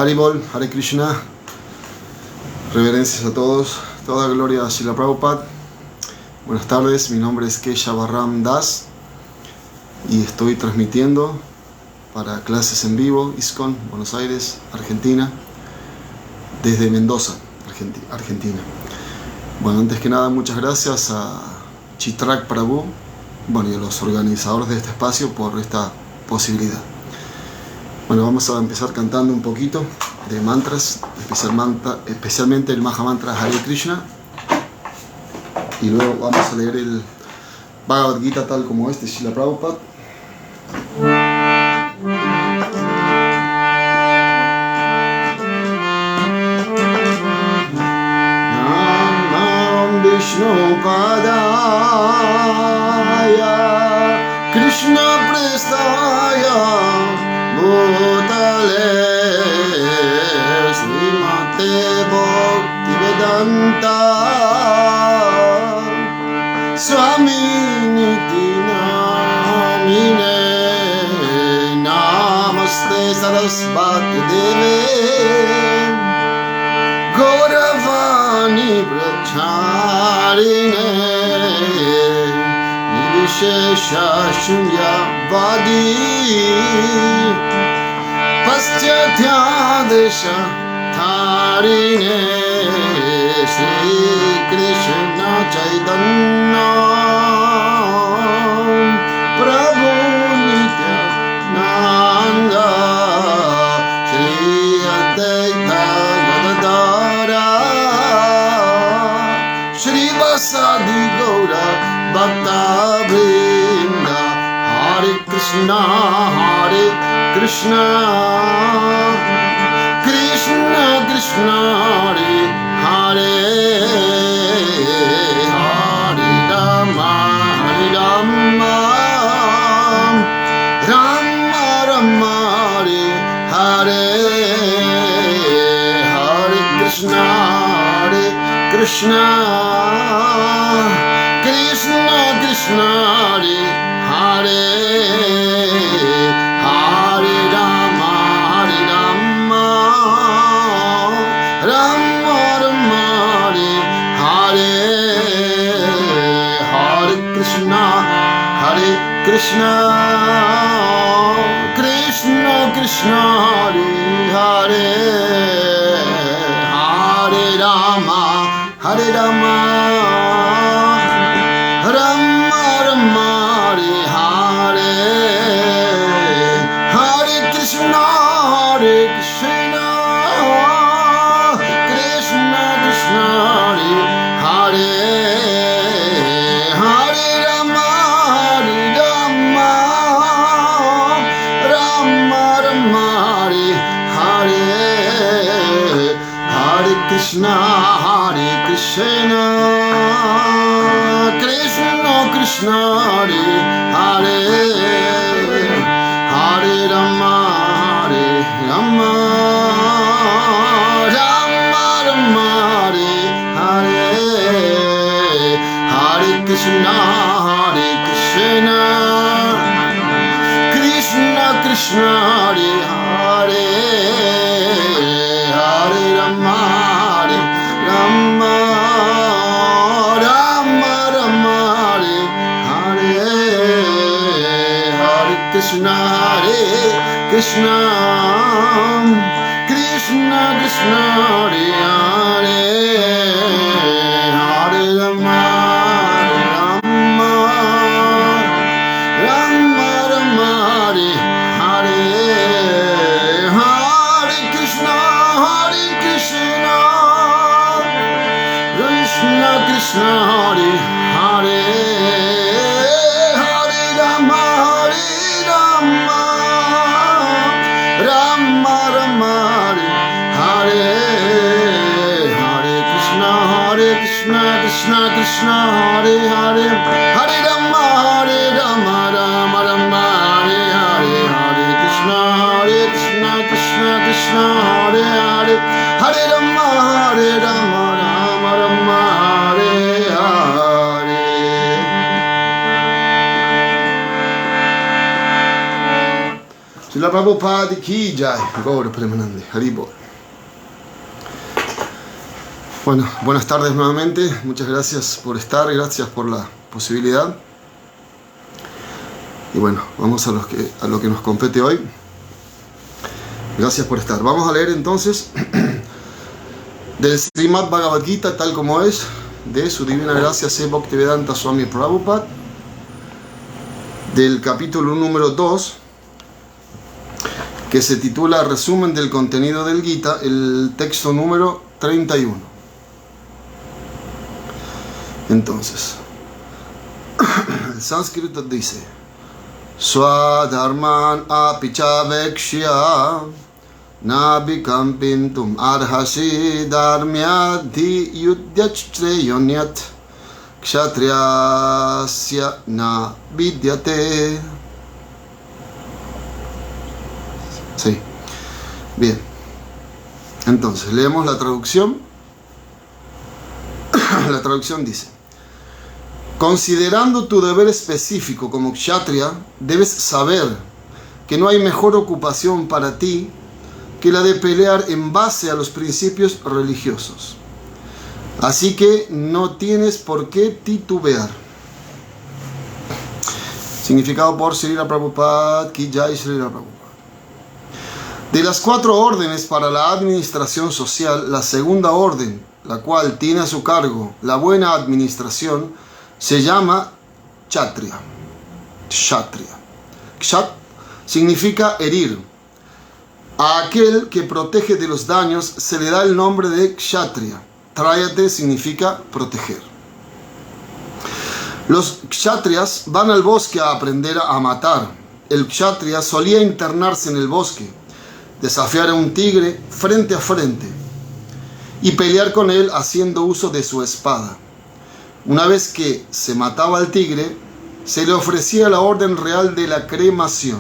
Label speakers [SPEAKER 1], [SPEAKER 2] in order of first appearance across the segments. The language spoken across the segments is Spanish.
[SPEAKER 1] Haribol, Hare Krishna, reverencias a todos, toda gloria a Srila Prabhupada. Buenas tardes, mi nombre es Keshav Das y estoy transmitiendo para clases en vivo, ISKCON, Buenos Aires, Argentina, desde Mendoza, Argentina. Bueno, antes que nada, muchas gracias a Chitrak Prabhu, y a los organizadores de este espacio por esta posibilidad. Bueno, vamos a empezar cantando un poquito de mantras, especialmente el Maha Mantra Hare Krishna, y luego vamos a leer el Bhagavad Gita tal como este, Srila Prabhupada. Namam Vishnu Padaya Krishna Prestaya Bhutale Srimate Bhaktivedanta Swami Niti Namine Namaste Sarasvati Deve Gauravani Pracharine Nivishesha Shunyavadi Paschathyadesha Tharine Shri Krishna Chaitanya Prabhu Nityananda Shri Advaita Gadadara Shri Vasadi Gaura Bhakta Vrinda Hare Krishna Krishna Krishna Krishna Hare Hare Hare Rama Rama Rama Hare Hare Krishna Krishna Krishna Krishna Hare Hare Rama Rama Rama Hare Hare Krishna Krishna Krishna Krishna Hare Hare Rama Rama Rama Hare Hare Krishna Krishna Krishna Krishna Hare Hare Rama Rama Hare Hare Krishna Krishna Krishna Hare Hare Rama Rama Hare Hare Krishna Krishna Krishna Hare Hare Rama Rama Krishna Krishna Krishna Krishna Hare Hare Rama Rama Hare Hare Krishna Krishna Krishna Hare Hare Hare Rama Rama Hare Hare Krishna Krishna Krishna Hare Hare Hare Rama Rama Hare Hare Krishna Krishna Krishna Hare Hare Hare Rama Rama Hare Hare. Srila Prabhupada ki jai. Gaur Premanande. Haribol. Bueno, buenas tardes nuevamente. Muchas gracias por estar, gracias por la posibilidad. Y bueno, vamos a lo que nos compete hoy. Gracias por estar. Vamos a leer entonces del Srimad Bhagavad Gita tal como es, de su divina gracia C. Bhaktivedanta Swami Prabhupada, del capítulo número 2, que se titula Resumen del contenido del Gita, el texto número 31. Entonces, el sánscrito dice: Swadharman apicha vekshya nabhikampintum arhasi dharmyadhi yudhyachreyonyat kshatriyasya na vidyate. Sí, bien. Entonces, leemos la traducción. La traducción dice: considerando tu deber específico como kshatriya, debes saber que no hay mejor ocupación para ti que la de pelear en base a los principios religiosos. Así que no tienes por qué titubear. Significado por Srila Prabhupada ki jai. Srila Prabhupada. De las 4 órdenes para la administración social, la segunda orden, la cual tiene a su cargo la buena administración, se llama kshatriya. Kshatriya. Kshat significa herir. A aquel que protege de los daños se le da el nombre de kshatriya. Trayate significa proteger. Los kshatriyas van al bosque a aprender a matar. El kshatriya solía internarse en el bosque, desafiar a un tigre frente a frente y pelear con él haciendo uso de su espada. Una vez que se mataba al tigre, se le ofrecía la orden real de la cremación.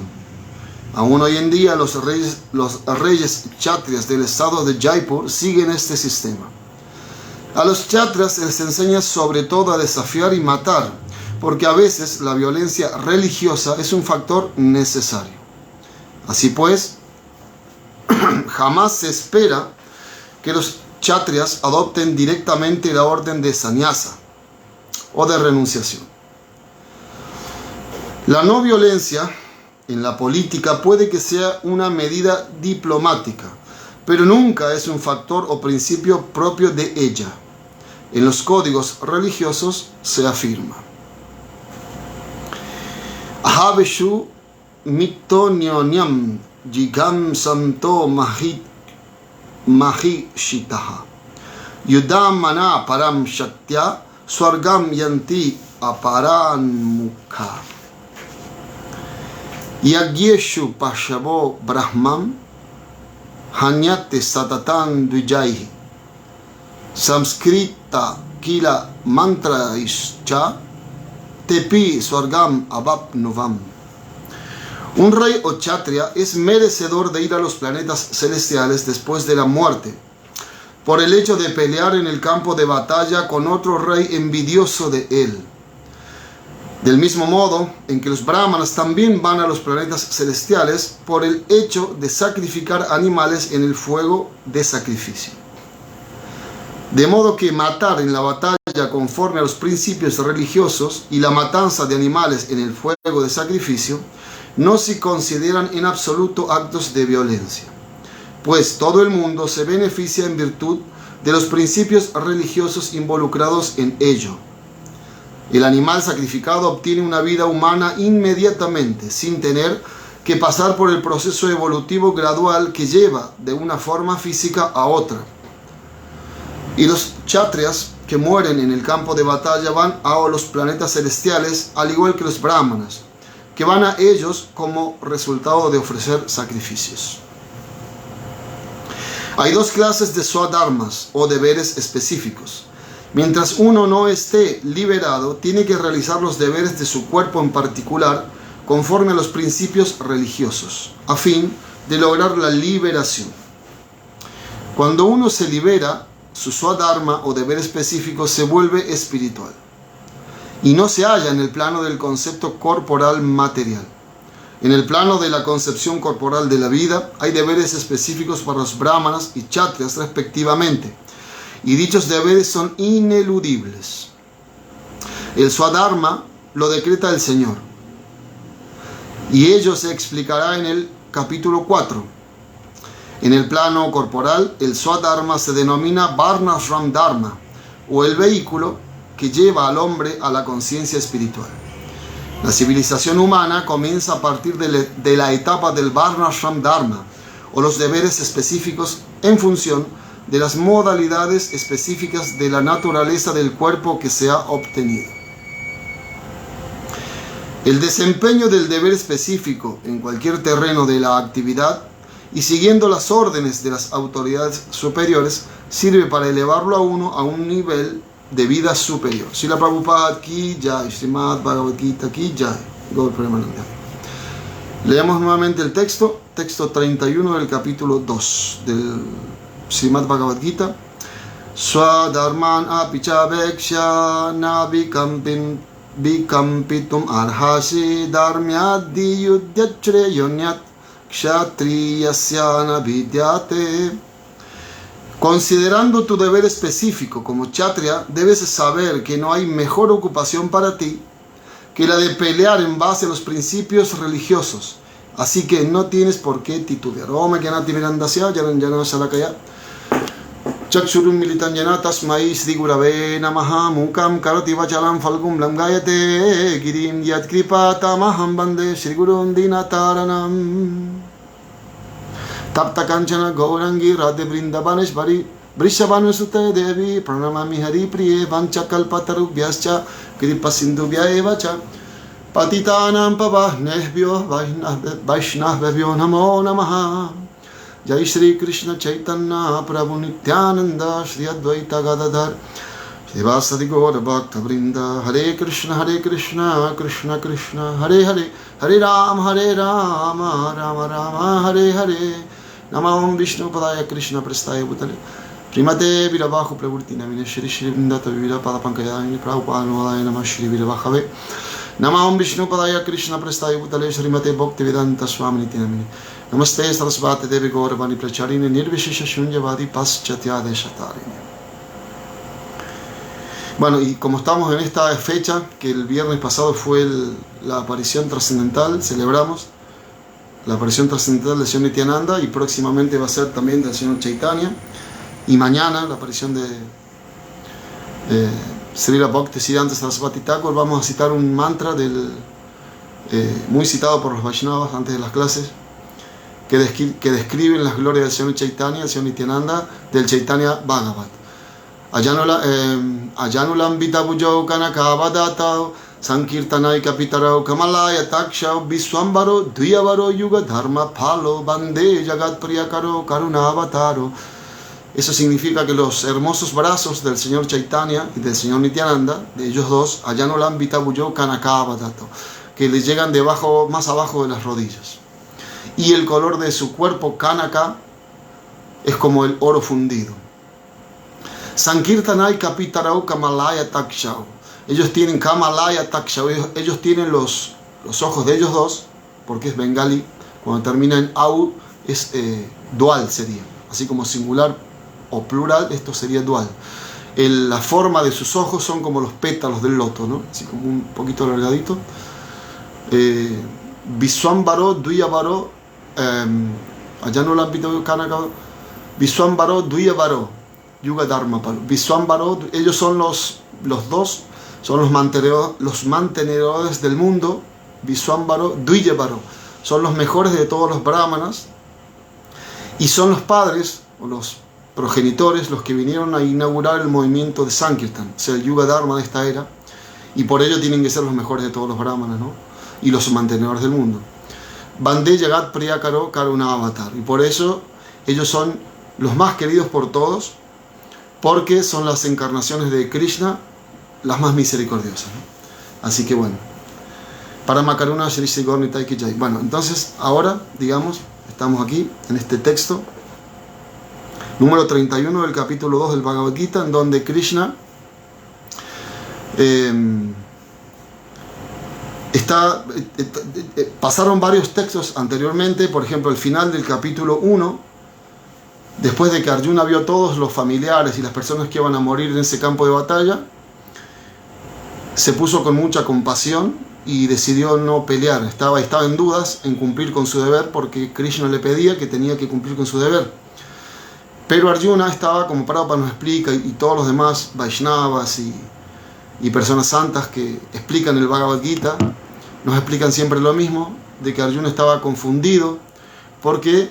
[SPEAKER 1] Aún hoy en día los reyes kshatriyas del estado de Jaipur siguen este sistema. A los kshatriyas se les enseña sobre todo a desafiar y matar, porque a veces la violencia religiosa es un factor necesario. Así pues, jamás se espera que los kshatriyas adopten directamente la orden de sannyasa o de renunciación. La no violencia en la política puede que sea una medida diplomática, pero nunca es un factor o principio propio de ella. En los códigos religiosos se afirma: Ahaveshu miktonyonyam jigam santo mahishitaha yudam mana param shaktya swargam yanti aparanmukha yagyeshu pashavo brahmam hanyate satatan dvijaihi samskrita kila mantra ischa tepi swargam abapnovam. Un rey o kshatriya es merecedor de ir a los planetas celestiales después de la muerte, por el hecho de pelear en el campo de batalla con otro rey envidioso de él. Del mismo modo en que los brahmanas también van a los planetas celestiales por el hecho de sacrificar animales en el fuego de sacrificio. De modo que matar en la batalla conforme a los principios religiosos y la matanza de animales en el fuego de sacrificio no se consideran en absoluto actos de violencia, pues todo el mundo se beneficia en virtud de los principios religiosos involucrados en ello. El animal sacrificado obtiene una vida humana inmediatamente, sin tener que pasar por el proceso evolutivo gradual que lleva de una forma física a otra. Y los kshatriyas que mueren en el campo de batalla van a los planetas celestiales, al igual que los brahmanas, que van a ellos como resultado de ofrecer sacrificios. Hay 2 clases de swadharmas o deberes específicos. Mientras uno no esté liberado, tiene que realizar los deberes de su cuerpo en particular conforme a los principios religiosos, a fin de lograr la liberación. Cuando uno se libera, su swadharma o deber específico se vuelve espiritual y no se halla en el plano del concepto corporal material. En el plano de la concepción corporal de la vida, hay deberes específicos para los brahmanas y kshatriyas respectivamente, y dichos deberes son ineludibles. El Swadharma lo decreta el Señor, y ello se explicará en el capítulo 4. En el plano corporal, el Swadharma se denomina Varnashram Dharma, o el vehículo que lleva al hombre a la conciencia espiritual. La civilización humana comienza a partir de la etapa del Varnashram Dharma, o los deberes específicos en función de las modalidades específicas de la naturaleza del cuerpo que se ha obtenido. El desempeño del deber específico en cualquier terreno de la actividad y siguiendo las órdenes de las autoridades superiores sirve para elevarlo a uno a un nivel de vida superior. Srila Prabhupada ki jai, Srimad Bhagavad Gita ki jai. Gaur Premananda. Leemos nuevamente el texto 31 del capítulo 2 del Srimad Bhagavad Gita. Swadharman apicha veksha na vikampitum arhasi dharmyadi yudyachreyonyat kshatriyasya na vidyate. Considerando tu deber específico como kshatriya, debes saber que no hay mejor ocupación para ti que la de pelear en base a los principios religiosos. Así que no tienes por qué titubear. Om Gyanati Mirandasya Jananjana Shalakaya Chakshurum Militanyana Tasmai Sri Gurave Namaha Mukam Karati Vachalam Falgum Lamgayate Girim Yat Kripata Maham Bande Sri Gurum Dinataranam Tapta Kanchana Gaurangi Radhe Vrindavaneshvari Vrishavanusute Devi Pranamami Hari Priye Vancha Kalpatarubhyascha Kripa Sindhubhya Evacha Patitanam Pavahnebhyo Vaishnavebhyo Namo Namaha. Jai Shri Krishna Chaitanya Prabhu Nityananda Shri Advaita Gadadhar Srivasadi Gaura Bhakta Vrinda. Hare Krishna Krishna Krishna Hare Hare Hare Rama Rama Rama Hare Hare. Namam Vishnu Padaya Krishna Prestaya Bhutale Primate Virabahu Pravurti Namine Shri Shri Vindata Vivira Padapankayani Prabhupada Nodaya Namah Shri Virabhave. Namam Vishnu Padaya Krishna Prestaya Bhutale Srimate Bhakti Vedanta Swami Niti Namine Namaste Sarasvati Devi Gauravani Pracharine Nirvishesha Shunyavadi Paschatya Deshatarine. Bueno, y como estamos en esta fecha, que el viernes pasado fue la aparición trascendental, celebramos la aparición trascendental del Señor Nityananda, y próximamente va a ser también del Señor Chaitanya, y mañana la aparición de Srila Bhaktisiddhanta Sarasvati Thakur. Vamos a citar un mantra muy citado por los Vaishnavas antes de las clases, que describen las glorias del Señor Chaitanya, el Señor Nityananda, del Chaitanya Bhagavat. Ajanulam Vitabujau Kanakavadata Sankirtanai Kapitarau Kamalaya Takshau Viswambaro Duyavaro Yuga Dharma Palo Bande Jagat Priyakaro Karunavataro. Eso significa que los hermosos brazos del Señor Chaitanya y del Señor Nityananda, de ellos dos, Ajanulam Vitabujau Kanakavadata, que le llegan más abajo de las rodillas. Y el color de su cuerpo, Kanaka, es como el oro fundido. Sankirtanai Kapitarau Kamalaya Takshau. Ellos tienen Kamalaya Takshau. Ellos tienen los ojos de ellos dos, porque es bengali. Cuando termina en au, es dual sería. Así como singular o plural, esto sería dual. La forma de sus ojos son como los pétalos del loto, ¿no? Así como un poquito alargadito. Viswambaro Duyavaro. Allá no lo han visto Kanaka. Viswambaro Duyavaro Yuga Dharma Palo. Viswambaro, ellos son los dos, son los mantenedores del mundo. Viswambaro Duyavaro, son los mejores de todos los brahmanas, y son los padres o los progenitores los que vinieron a inaugurar el movimiento de Sankirtan, o sea, el Yuga Dharma de esta era, y por ello tienen que ser los mejores de todos los brahmanas, ¿no? Y los mantenedores del mundo. Bande Jagat Priyakaro Karuna Avatar, y por eso ellos son los más queridos por todos, porque son las encarnaciones de Krishna las más misericordiosas, ¿no? Así que bueno, para Makaruna Shri Shri Gaur Nitai Ki Jai. Bueno, entonces ahora, digamos, estamos aquí en este texto número 31 del capítulo 2 del Bhagavad Gita, en donde Krishna Pasaron varios textos anteriormente, por ejemplo, el final del capítulo 1, después de que Arjuna vio a todos los familiares y las personas que iban a morir en ese campo de batalla, se puso con mucha compasión y decidió no pelear. Estaba en dudas en cumplir con su deber, porque Krishna le pedía que tenía que cumplir con su deber. Pero Arjuna estaba, como Prabhupada nos explica, y todos los demás Vaishnavas y personas santas que explican el Bhagavad Gita, nos explican siempre lo mismo, de que Arjuna estaba confundido porque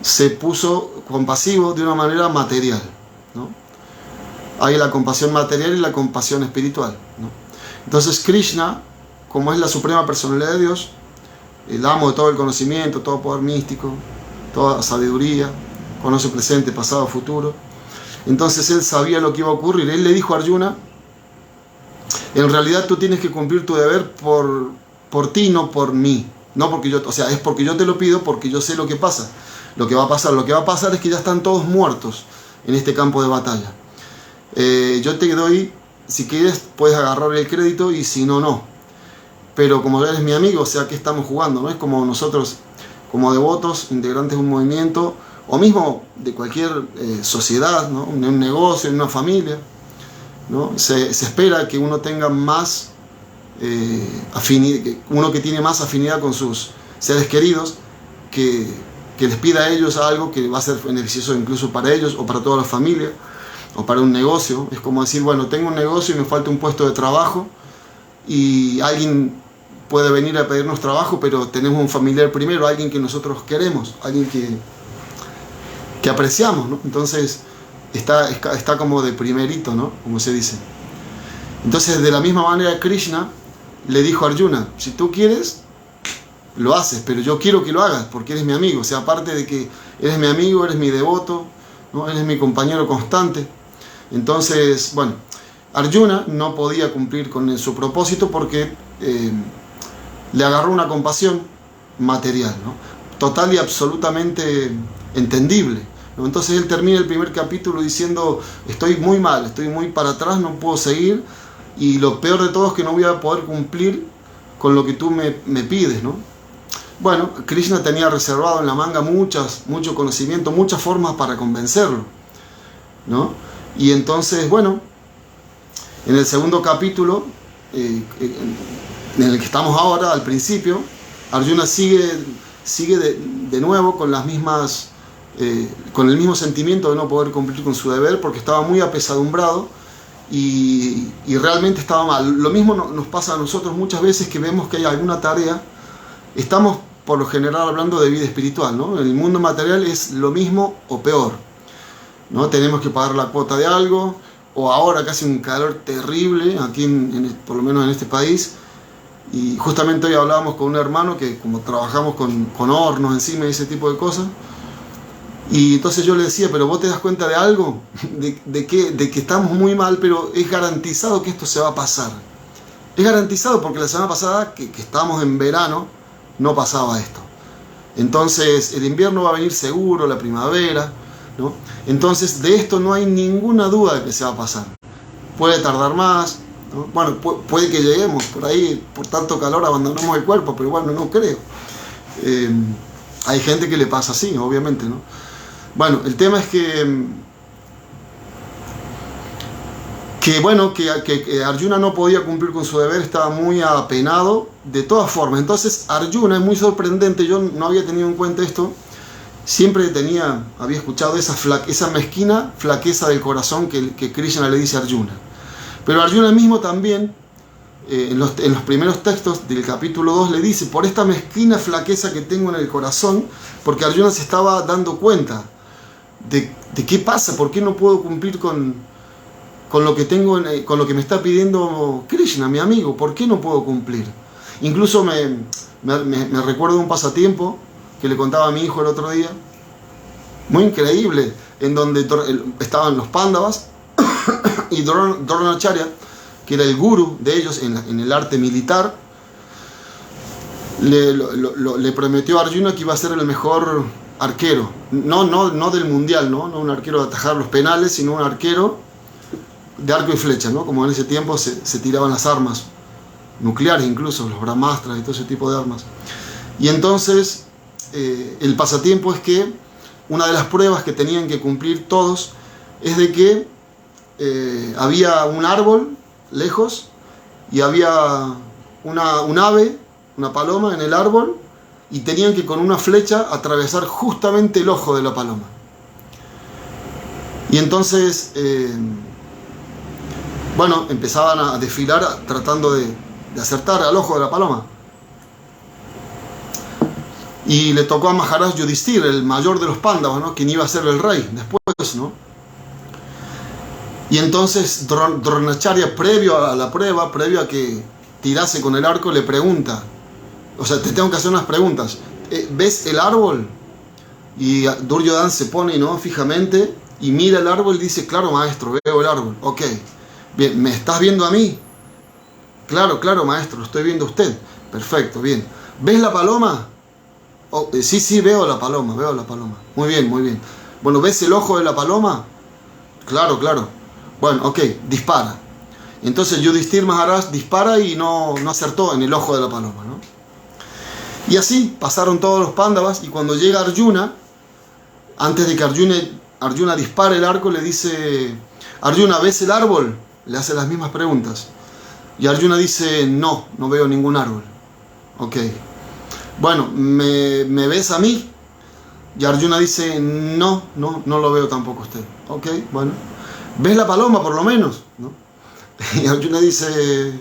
[SPEAKER 1] se puso compasivo de una manera material, ¿no? Hay la compasión material y la compasión espiritual, ¿no? Entonces Krishna, como es la suprema personalidad de Dios, el amo de todo el conocimiento, todo poder místico, toda sabiduría, conoce presente, pasado, futuro, entonces él sabía lo que iba a ocurrir. Él le dijo a Arjuna: en realidad tú tienes que cumplir tu deber por ti, no por mí. No porque yo, es porque yo te lo pido, porque yo sé lo que pasa. Lo que va a pasar es que ya están todos muertos en este campo de batalla. Yo te doy, si quieres puedes agarrar el crédito, y si no, no. Pero como eres mi amigo, o sea, ¿qué estamos jugando? ¿No? Es como nosotros, como devotos, integrantes de un movimiento, o mismo de cualquier sociedad, ¿no? Un negocio, en una familia, ¿no? Se espera que uno tenga más uno que tiene más afinidad con sus seres queridos, que les pida a ellos algo que va a ser beneficioso incluso para ellos o para toda la familia, o para un negocio. Es como decir, bueno, tengo un negocio y me falta un puesto de trabajo, y alguien puede venir a pedirnos trabajo, pero tenemos un familiar primero, alguien que nosotros queremos, alguien que apreciamos, ¿no? Entonces está como de primerito, ¿no? Como se dice. Entonces, de la misma manera, Krishna le dijo a Arjuna: si tú quieres, lo haces, pero yo quiero que lo hagas porque eres mi amigo. O sea, aparte de que eres mi amigo, eres mi devoto, ¿no? Eres mi compañero constante. Entonces, bueno, Arjuna no podía cumplir con su propósito porque le agarró una compasión material, ¿no? Total y absolutamente entendible, ¿no? Entonces él termina el primer capítulo diciendo: estoy muy mal, estoy muy para atrás, no puedo seguir, y lo peor de todo es que no voy a poder cumplir con lo que tú me pides, ¿no? Bueno, Krishna tenía reservado en la manga mucho conocimiento, muchas formas para convencerlo, ¿no? Y entonces, bueno, en el segundo capítulo, en el que estamos ahora, al principio, Arjuna sigue de nuevo con las mismas, con el mismo sentimiento de no poder cumplir con su deber, porque estaba muy apesadumbrado y realmente estaba mal. Lo mismo nos pasa a nosotros muchas veces, que vemos que hay alguna tarea. Estamos por lo general hablando de vida espiritual, ¿no? En el mundo material es lo mismo o peor, ¿no? Tenemos que pagar la cuota de algo, o ahora que hace un calor terrible aquí por lo menos en este país. Y justamente hoy hablábamos con un hermano que, como trabajamos con hornos encima y ese tipo de cosas, y entonces yo le decía: pero vos te das cuenta de algo, de que estamos muy mal, pero es garantizado que esto se va a pasar. Es garantizado, porque la semana pasada, que estábamos en verano, no pasaba esto. Entonces el invierno va a venir seguro, la primavera, ¿no? Entonces de esto no hay ninguna duda de que se va a pasar. Puede tardar más, ¿no? Bueno, puede que lleguemos por ahí, por tanto calor abandonamos el cuerpo, pero bueno, no creo. Hay gente que le pasa así, obviamente, ¿no? Bueno, el tema es que Arjuna no podía cumplir con su deber, estaba muy apenado de todas formas. Entonces Arjuna, es muy sorprendente, yo no había tenido en cuenta esto, siempre había escuchado esa mezquina flaqueza del corazón que Krishna le dice a Arjuna. Pero Arjuna mismo también, en los primeros textos del capítulo 2, le dice: por esta mezquina flaqueza que tengo en el corazón, porque Arjuna se estaba dando cuenta de qué pasa, por qué no puedo cumplir con lo que tengo, con lo que me está pidiendo Krishna, mi amigo, ¿por qué no puedo cumplir? Incluso me recuerdo un pasatiempo que le contaba a mi hijo el otro día, muy increíble, en donde estaban los Pándavas y Dronacharya, que era el gurú de ellos en el arte militar, le prometió a Arjuna que iba a ser el mejor arquero, no del mundial, no un arquero de atajar los penales, sino un arquero de arco y flecha, ¿no? Como en ese tiempo se tiraban las armas nucleares incluso, los brahmastras y todo ese tipo de armas. Y entonces el pasatiempo es que una de las pruebas que tenían que cumplir todos es de que había un árbol lejos y había un ave, una paloma en el árbol, y tenían que con una flecha atravesar justamente el ojo de la paloma. Y entonces, bueno, empezaban a desfilar tratando de acertar al ojo de la paloma. Y le tocó a Maharaj Yudhishthira, el mayor de los Pándavas, ¿no? Quien iba a ser el rey después, ¿no? Y entonces Dronacharya, previo a la prueba, previo a que tirase con el arco, le pregunta, o sea, te tengo que hacer unas preguntas. ¿Ves el árbol? Y Duryodhana se pone, ¿no?, fijamente y mira el árbol y dice, claro, maestro, veo el árbol. Ok, bien, ¿me estás viendo a mí? Claro, claro, maestro, lo estoy viendo a usted. Perfecto, bien. ¿Ves la paloma? Oh, sí, veo la paloma. Muy bien, muy bien. Bueno, ¿ves el ojo de la paloma? Claro, claro. Bueno, ok, dispara. Entonces Yudhishthira Maharaj dispara y no acertó en el ojo de la paloma, ¿no? Y así pasaron todos los Pándavas, y cuando llega Arjuna, antes de que Arjuna dispare el arco, le dice, Arjuna, ¿ves el árbol? Le hace las mismas preguntas. Y Arjuna dice, no veo ningún árbol. Ok. Bueno, ¿me ves a mí? Y Arjuna dice, no lo veo tampoco usted. Ok, bueno. ¿Ves la paloma por lo menos? ¿No? Y Arjuna dice,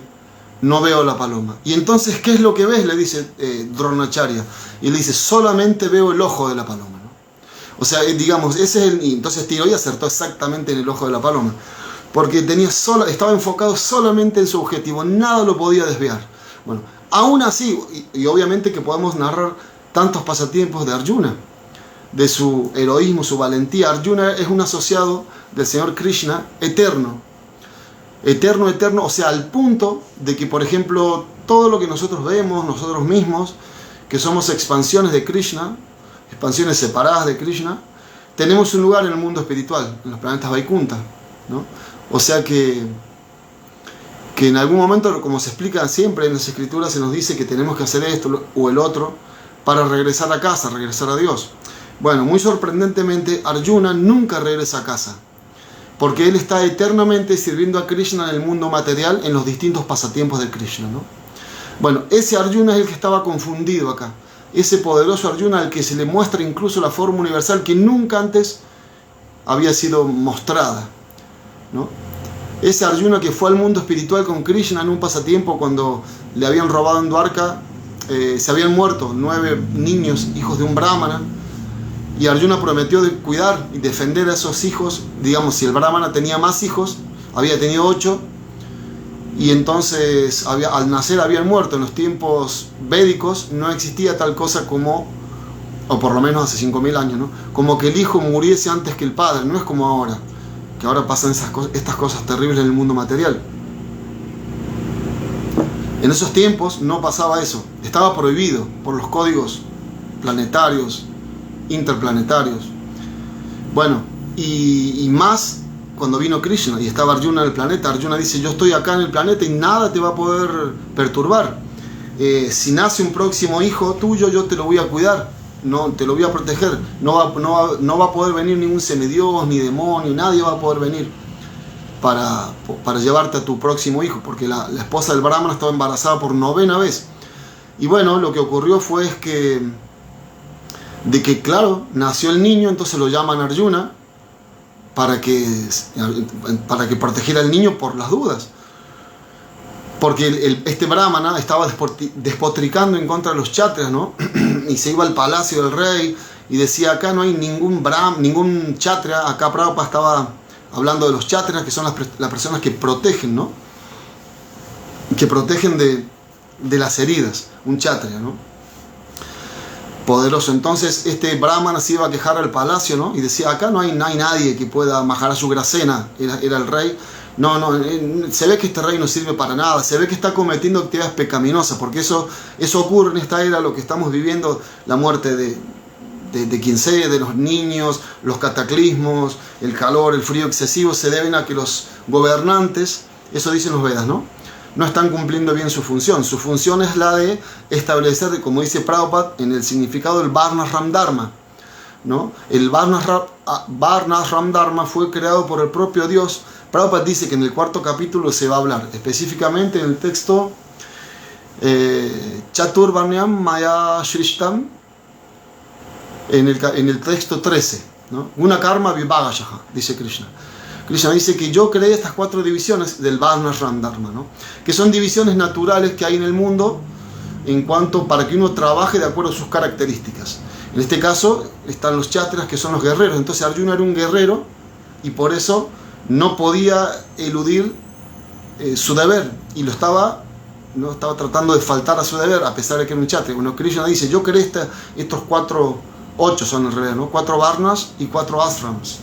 [SPEAKER 1] no veo la paloma. Y entonces, ¿qué es lo que ves? Le dice Dronacharya. Y le dice, solamente veo el ojo de la paloma, ¿no? O sea, digamos, ese es el... Y entonces tiró y acertó exactamente en el ojo de la paloma. Porque estaba enfocado solamente en su objetivo. Nada lo podía desviar. Bueno, aún así, y obviamente que podemos narrar tantos pasatiempos de Arjuna, de su heroísmo, su valentía. Arjuna es un asociado del Señor Krishna eterno, o sea, al punto de que, por ejemplo, todo lo que nosotros vemos, nosotros mismos, que somos expansiones de Krishna, expansiones separadas de Krishna, tenemos un lugar en el mundo espiritual, en los planetas Vaikunta, ¿no? O sea que en algún momento, como se explica siempre en las escrituras, se nos dice que tenemos que hacer esto o el otro para regresar a casa, regresar a Dios. Bueno, muy sorprendentemente, Arjuna nunca regresa a casa, porque él está eternamente sirviendo a Krishna en el mundo material, en los distintos pasatiempos de Krishna, ¿no? Bueno, ese Arjuna es el que estaba confundido acá, ese poderoso Arjuna al que se le muestra incluso la forma universal que nunca antes había sido mostrada, ¿no? Ese Arjuna que fue al mundo espiritual con Krishna en un pasatiempo cuando le habían robado en Dwarka, se habían muerto 9 niños, hijos de un brahmana, y Arjuna prometió de cuidar y defender a esos hijos. Digamos, si el brahmana tenía más hijos, había tenido 8, y entonces al nacer habían muerto. En los tiempos védicos no existía tal cosa como, o por lo menos hace 5000 años, ¿no?, como que el hijo muriese antes que el padre. No es como ahora, que ahora pasan estas cosas terribles en el mundo material. En esos tiempos no pasaba eso, estaba prohibido por los códigos planetarios, interplanetarios. Bueno, y más cuando vino Krishna y estaba Arjuna en el planeta. Arjuna dice, yo estoy acá en el planeta y nada te va a poder perturbar. Si nace un próximo hijo tuyo, yo te lo voy a cuidar, no te lo voy a proteger. No va a poder venir ningún semidios, ni demonio, nadie va a poder venir para llevarte a tu próximo hijo, porque la esposa del brahmana estaba embarazada por 9ª vez. Y bueno, lo que ocurrió fue de que claro, nació el niño, entonces lo llaman Arjuna para que protegiera al niño por las dudas, porque este brahmana estaba despotricando en contra de los kshatriyas, ¿no? Y se iba al palacio del rey y decía, acá no hay ningún kshatriya. Acá Prabhupada estaba hablando de los kshatriyas, que son las personas que protegen, ¿no?, que protegen de las heridas, un kshatriya, ¿no?, poderoso. Entonces este brahmana se iba a quejar al palacio, ¿no?, y decía, acá no hay nadie que pueda, Maharaja Ugrasena era el rey, se ve que este rey no sirve para nada, se ve que está cometiendo actividades pecaminosas, porque eso ocurre en esta era, lo que estamos viviendo, la muerte de quien sea, de los niños, los cataclismos, el calor, el frío excesivo, se deben a que los gobernantes, eso dicen los Vedas, ¿no?, no están cumpliendo bien su función. Su función es la de establecer, como dice Prabhupada, en el significado del Varnashram Dharma, ¿no? El Varnashram Dharma fue creado por el propio Dios. Prabhupada dice que en el 4º capítulo se va a hablar, específicamente en el texto Chaturvarnyam Maya Shrishtam, en el texto 13, ¿no? Guna Karma Vibhagashaha, dice Krishna. Krishna dice que yo creé estas 4 divisiones del Varnashram Dharma, ¿no? Que son divisiones naturales que hay en el mundo en cuanto para que uno trabaje de acuerdo a sus características. En este caso están los Kshatriyas, que son los guerreros. Entonces Arjuna era un guerrero y por eso no podía eludir su deber y estaba tratando de faltar a su deber a pesar de que era un Kshatriya. Bueno, Krishna dice, yo creé estos 8 son en realidad, ¿no? 4 Varnas y 4 Ashrams.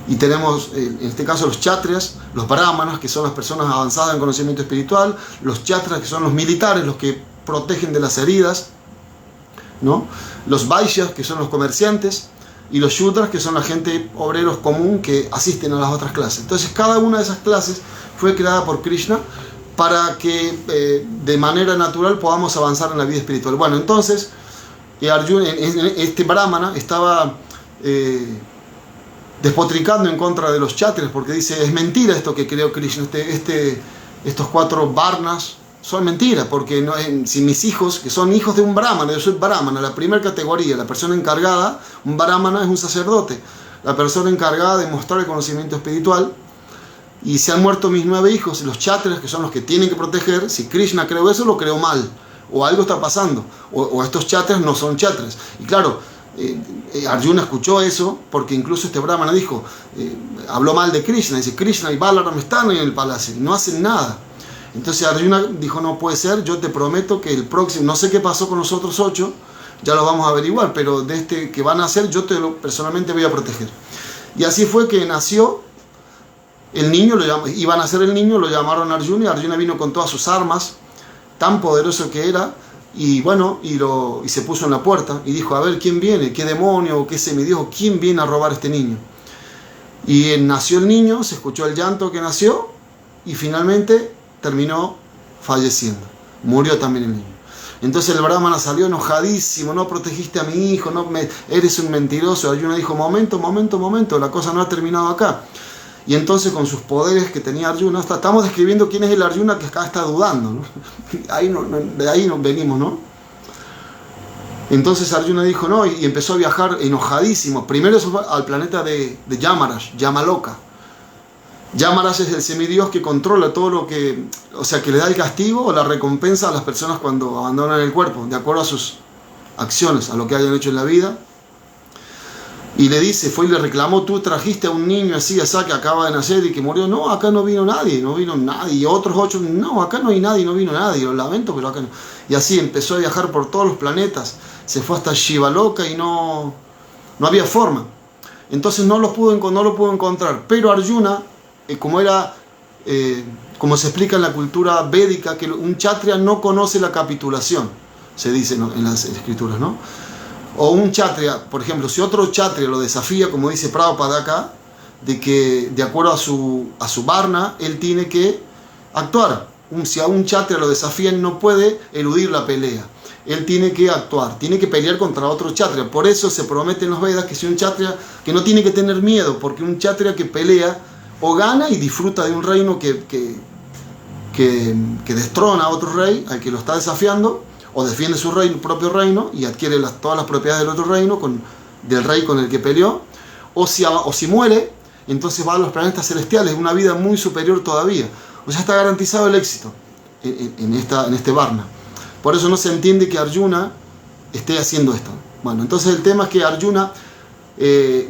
[SPEAKER 1] Y tenemos, en este caso, los Kshatriyas, los Brahmanas, que son las personas avanzadas en conocimiento espiritual, los Kshatriyas, que son los militares, los que protegen de las heridas, ¿no? Los Vaishyas, que son los comerciantes, y los Shudras, que son la gente obreros común que asisten a las otras clases. Entonces, cada una de esas clases fue creada por Krishna para que de manera natural podamos avanzar en la vida espiritual. Bueno, entonces, Arjuna, este Brahmana estaba despotricando en contra de los Kshatriyas, porque dice, es mentira esto que creó Krishna, estos 4 Varnas son mentiras, porque no, si mis hijos, que son hijos de un Brahmana, yo soy Brahmana, la primera categoría, la persona encargada, un Brahmana es un sacerdote, la persona encargada de mostrar el conocimiento espiritual, y se han muerto mis 9 hijos, los Kshatriyas, que son los que tienen que proteger. Si Krishna creó eso, lo creó mal, o algo está pasando, o estos Kshatriyas no son Kshatriyas. Y claro, Arjuna escuchó eso, porque incluso este Brahmana dijo, habló mal de Krishna, dice, Krishna y Balaram están en el palacio, y no hacen nada. Entonces Arjuna dijo, no puede ser, yo te prometo que el próximo, no sé qué pasó con los otros 8, ya lo vamos a averiguar, pero de este que van a hacer, yo personalmente voy a proteger. Y así fue que nació el niño, iban a ser el niño, lo llamaron Arjuna, y Arjuna vino con todas sus armas, tan poderoso que era, y bueno, y se puso en la puerta, y dijo, a ver, ¿quién viene? ¿Qué demonio o qué semidios? ¿Quién viene a robar a este niño? Y nació el niño, se escuchó el llanto que nació, y finalmente terminó falleciendo, murió también el niño. Entonces el Brahmana salió enojadísimo, no protegiste a mi hijo, eres un mentiroso. Arjuna dijo, momento, la cosa no ha terminado acá. Y entonces con sus poderes que tenía Arjuna, estamos describiendo quién es el Arjuna que acá está dudando, ¿no? De ahí nos venimos, ¿no? Entonces Arjuna dijo no, y empezó a viajar enojadísimo. Primero se fue al planeta de Yamaraj, Yamaloka. Yamaraj es el semidios que controla todo lo que, o sea, que le da el castigo o la recompensa a las personas cuando abandonan el cuerpo, de acuerdo a sus acciones, a lo que hayan hecho en la vida. Y le dice, fue y le reclamó, tú trajiste a un niño así, que acaba de nacer y que murió. No, acá no vino nadie. Y otros 8, no, acá no hay nadie, no vino nadie, lo lamento, pero acá no. Y así empezó a viajar por todos los planetas, se fue hasta Shivaloka y no había forma. Entonces no lo pudo encontrar. Pero Arjuna, como se explica en la cultura védica, que un Kshatriya no conoce la capitulación, se dice, ¿no?, en las escrituras, ¿no? O un Kshatriya, por ejemplo, si otro Kshatriya lo desafía, como dice Prabhupada acá, de que de acuerdo a su varna, él tiene que actuar. Si a un Kshatriya lo desafían, no puede eludir la pelea. Él tiene que actuar, tiene que pelear contra otro Kshatriya. Por eso se promete en los Vedas que si un Kshatriya, que no tiene que tener miedo, porque un Kshatriya que pelea o gana y disfruta de un reino que destrona a otro rey, al que lo está desafiando, o defiende su propio reino y adquiere todas las propiedades del otro reino, del rey con el que peleó, o si muere, entonces va a los planetas celestiales, una vida muy superior todavía. O sea, está garantizado el éxito en este Varna. Por eso no se entiende que Arjuna esté haciendo esto. Bueno, entonces el tema es que Arjuna,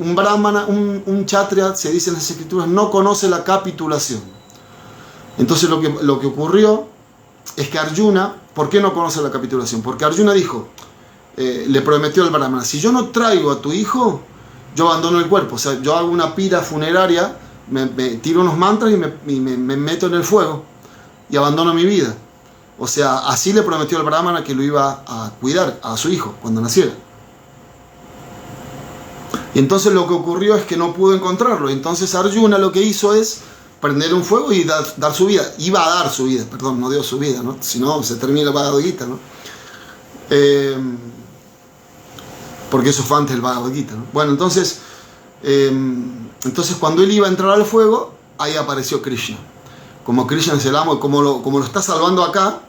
[SPEAKER 1] un Brahmana, un Kshatriya, se dice en las escrituras, no conoce la capitulación. Entonces lo que ocurrió es que Arjuna, ¿por qué no conoce la capitulación? Porque Arjuna dijo, le prometió al Brahmana, si yo no traigo a tu hijo, yo abandono el cuerpo. O sea, yo hago una pira funeraria, me tiro unos mantras y me meto en el fuego y abandono mi vida. O sea, así le prometió al Brahmana que lo iba a cuidar a su hijo cuando naciera. Y entonces lo que ocurrió es que no pudo encontrarlo. Entonces Arjuna lo que hizo es prender un fuego y dar su vida. Iba a dar su vida, perdón, no dio su vida, ¿no? Si no, se termina el Bhagavad Gita, ¿no? Porque eso fue antes del Bhagavad Gita, ¿no? Bueno, entonces cuando él iba a entrar al fuego, ahí apareció Krishna. Como Krishna es el amo, como lo está salvando acá,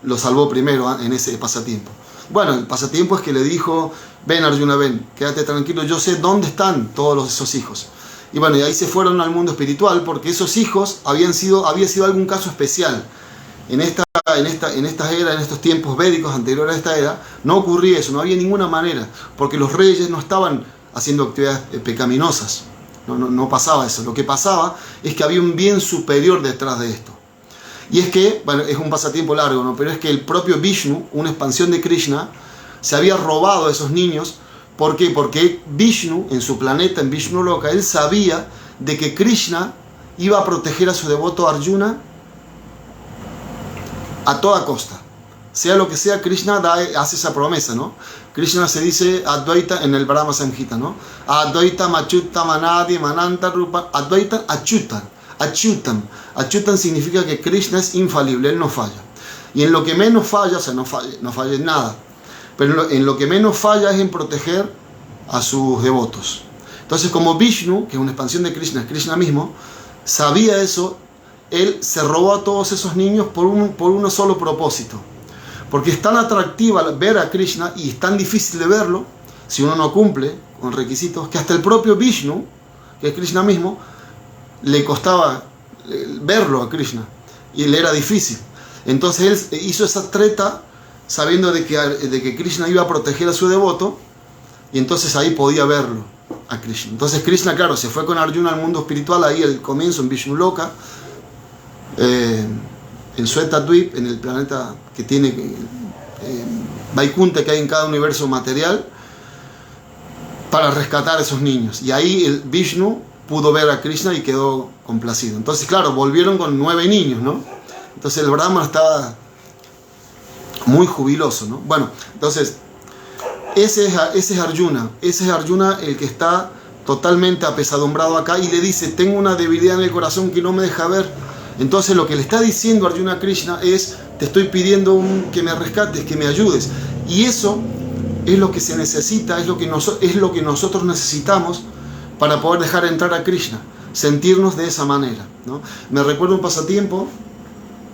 [SPEAKER 1] lo salvó primero en ese pasatiempo. Bueno, el pasatiempo es que le dijo: ven Arjuna, ven, quédate tranquilo, yo sé dónde están todos esos hijos. Y bueno, y ahí se fueron al mundo espiritual, porque esos hijos había sido algún caso especial. En estas eras, en estos tiempos védicos anteriores a esta era, no ocurría eso, no había ninguna manera, porque los reyes no estaban haciendo actividades pecaminosas, no pasaba eso. Lo que pasaba es que había un bien superior detrás de esto. Y es que, bueno, es un pasatiempo largo, ¿no? Pero es que el propio Vishnu, una expansión de Krishna, se había robado a esos niños. ¿Por qué? Porque Vishnu, en su planeta, en Vishnu Loka, él sabía de que Krishna iba a proteger a su devoto Arjuna a toda costa. Sea lo que sea, Krishna hace esa promesa, ¿no? Krishna se dice Advaita en el Brahma Samhita, ¿no? Advaita Machuta Manadi Mananta Rupa Advaita Achutan. Achutan significa que Krishna es infalible, él no falla. Y en lo que menos falla, o sea, no falla en nada, pero en lo que menos falla es en proteger a sus devotos. Entonces, como Vishnu, que es una expansión de Krishna, es Krishna mismo, sabía eso, él se robó a todos esos niños por un solo propósito. Porque es tan atractiva ver a Krishna y es tan difícil de verlo, si uno no cumple con requisitos, que hasta el propio Vishnu, que es Krishna mismo, le costaba verlo a Krishna y le era difícil. Entonces él hizo esa treta sabiendo de que Krishna iba a proteger a su devoto, y entonces ahí podía verlo a Krishna. Entonces Krishna, claro, se fue con Arjuna al mundo espiritual, ahí al comienzo en Vishnu Loka, en Shweta-dvip, en el planeta que tiene Vaikunta que hay en cada universo material, para rescatar a esos niños. Y ahí el Vishnu pudo ver a Krishna y quedó complacido. Entonces, claro, volvieron con 9 niños, ¿no? Entonces el Brahman estaba muy jubiloso, ¿no? Bueno, entonces ese es Arjuna el que está totalmente apesadumbrado acá, y le dice: tengo una debilidad en el corazón que no me deja ver. Entonces lo que le está diciendo Arjuna a Krishna es: te estoy pidiendo que me rescates, que me ayudes. Y eso es lo que se necesita, es lo que nosotros necesitamos para poder dejar entrar a Krishna, sentirnos de esa manera, ¿no? Me recuerdo un pasatiempo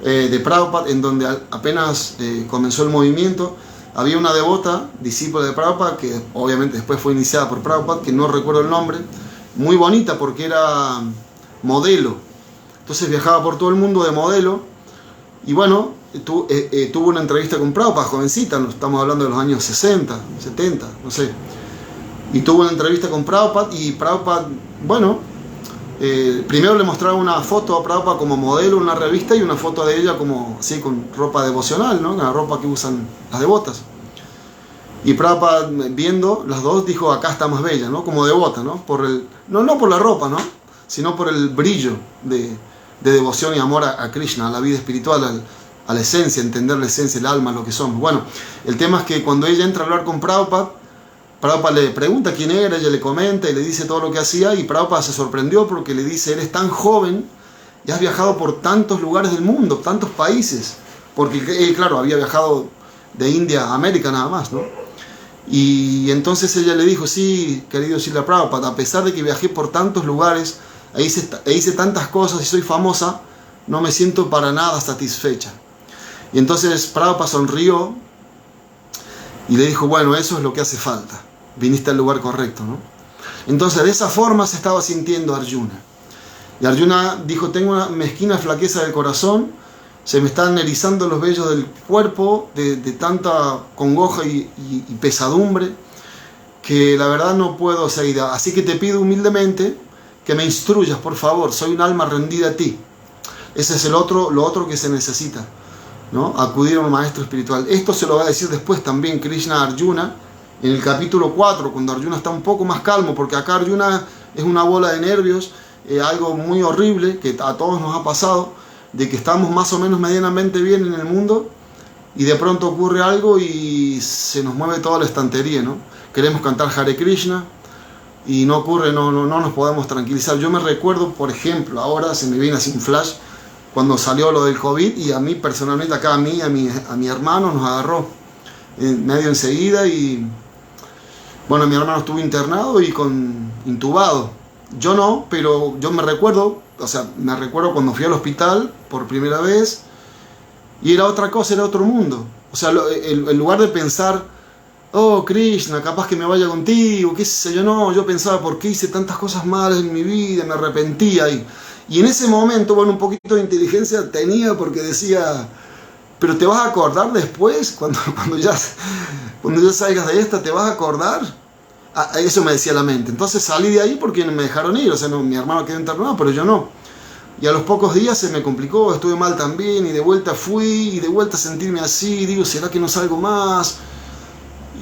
[SPEAKER 1] de Prabhupada, en donde apenas comenzó el movimiento, había una devota, discípula de Prabhupada, que obviamente después fue iniciada por Prabhupada, que no recuerdo el nombre, muy bonita porque era modelo. Entonces viajaba por todo el mundo de modelo, y bueno, tuvo una entrevista con Prabhupada, jovencita, estamos hablando de los años 60, 70, no sé. Y tuvo una entrevista con Prabhupada, y Prabhupada, bueno, primero le mostraba una foto a Prabhupada como modelo en una revista, y una foto de ella como así con ropa devocional, ¿no? La ropa que usan las devotas. Y Prabhupada, viendo las dos, dijo: acá está más bella, ¿no? Como devota, ¿no? No por la ropa, ¿no? Sino por el brillo de devoción y amor a Krishna, a la vida espiritual, a la esencia, entender la esencia, el alma, lo que somos. Bueno, el tema es que cuando ella entra a hablar con Prabhupada, Prabhupada le pregunta quién era, ella le comenta y le dice todo lo que hacía, y Prabhupada se sorprendió porque le dice: eres tan joven y has viajado por tantos lugares del mundo, tantos países, porque él, claro, había viajado de India a América nada más, ¿no? Y entonces ella le dijo: sí, querido Srila Prabhupada, a pesar de que viajé por tantos lugares e hice tantas cosas y soy famosa, no me siento para nada satisfecha. Y entonces Prabhupada sonrió y le dijo: bueno, eso es lo que hace falta, viniste al lugar correcto, ¿no? Entonces de esa forma se estaba sintiendo Arjuna. Y Arjuna dijo: tengo una mezquina flaqueza del corazón, se me están erizando los vellos del cuerpo de tanta congoja y pesadumbre, que la verdad no puedo seguir. Así que te pido humildemente que me instruyas, por favor, soy un alma rendida a ti. Ese es lo otro que se necesita, ¿no? Acudir a un maestro espiritual. Esto se lo va a decir después también Krishna a Arjuna en el capítulo 4, cuando Arjuna está un poco más calmo, porque acá Arjuna es una bola de nervios, algo muy horrible que a todos nos ha pasado, de que estamos más o menos medianamente bien en el mundo y de pronto ocurre algo y se nos mueve toda la estantería, ¿no? Queremos cantar Hare Krishna, y no ocurre, no nos podemos tranquilizar. Yo me recuerdo, por ejemplo, ahora se me viene así un flash, cuando salió lo del COVID, y a mí personalmente, acá a mi hermano nos agarró medio enseguida, y bueno, mi hermano estuvo internado y intubado. Yo no, pero yo me recuerdo cuando fui al hospital por primera vez, y era otra cosa, era otro mundo. O sea, en lugar de pensar, oh Krishna, capaz que me vaya contigo, qué sé yo, no, yo pensaba, ¿por qué hice tantas cosas malas en mi vida? Me arrepentía. Y en ese momento, bueno, un poquito de inteligencia tenía, porque decía, pero te vas a acordar después, cuando ya salgas de esta, ¿te vas a acordar? Eso me decía la mente. Entonces salí de ahí porque me dejaron ir. O sea, no, mi hermano quedó internado, pero yo no. Y a los pocos días se me complicó, estuve mal también, y de vuelta fui, y de vuelta a sentirme así, digo, ¿será que no salgo más?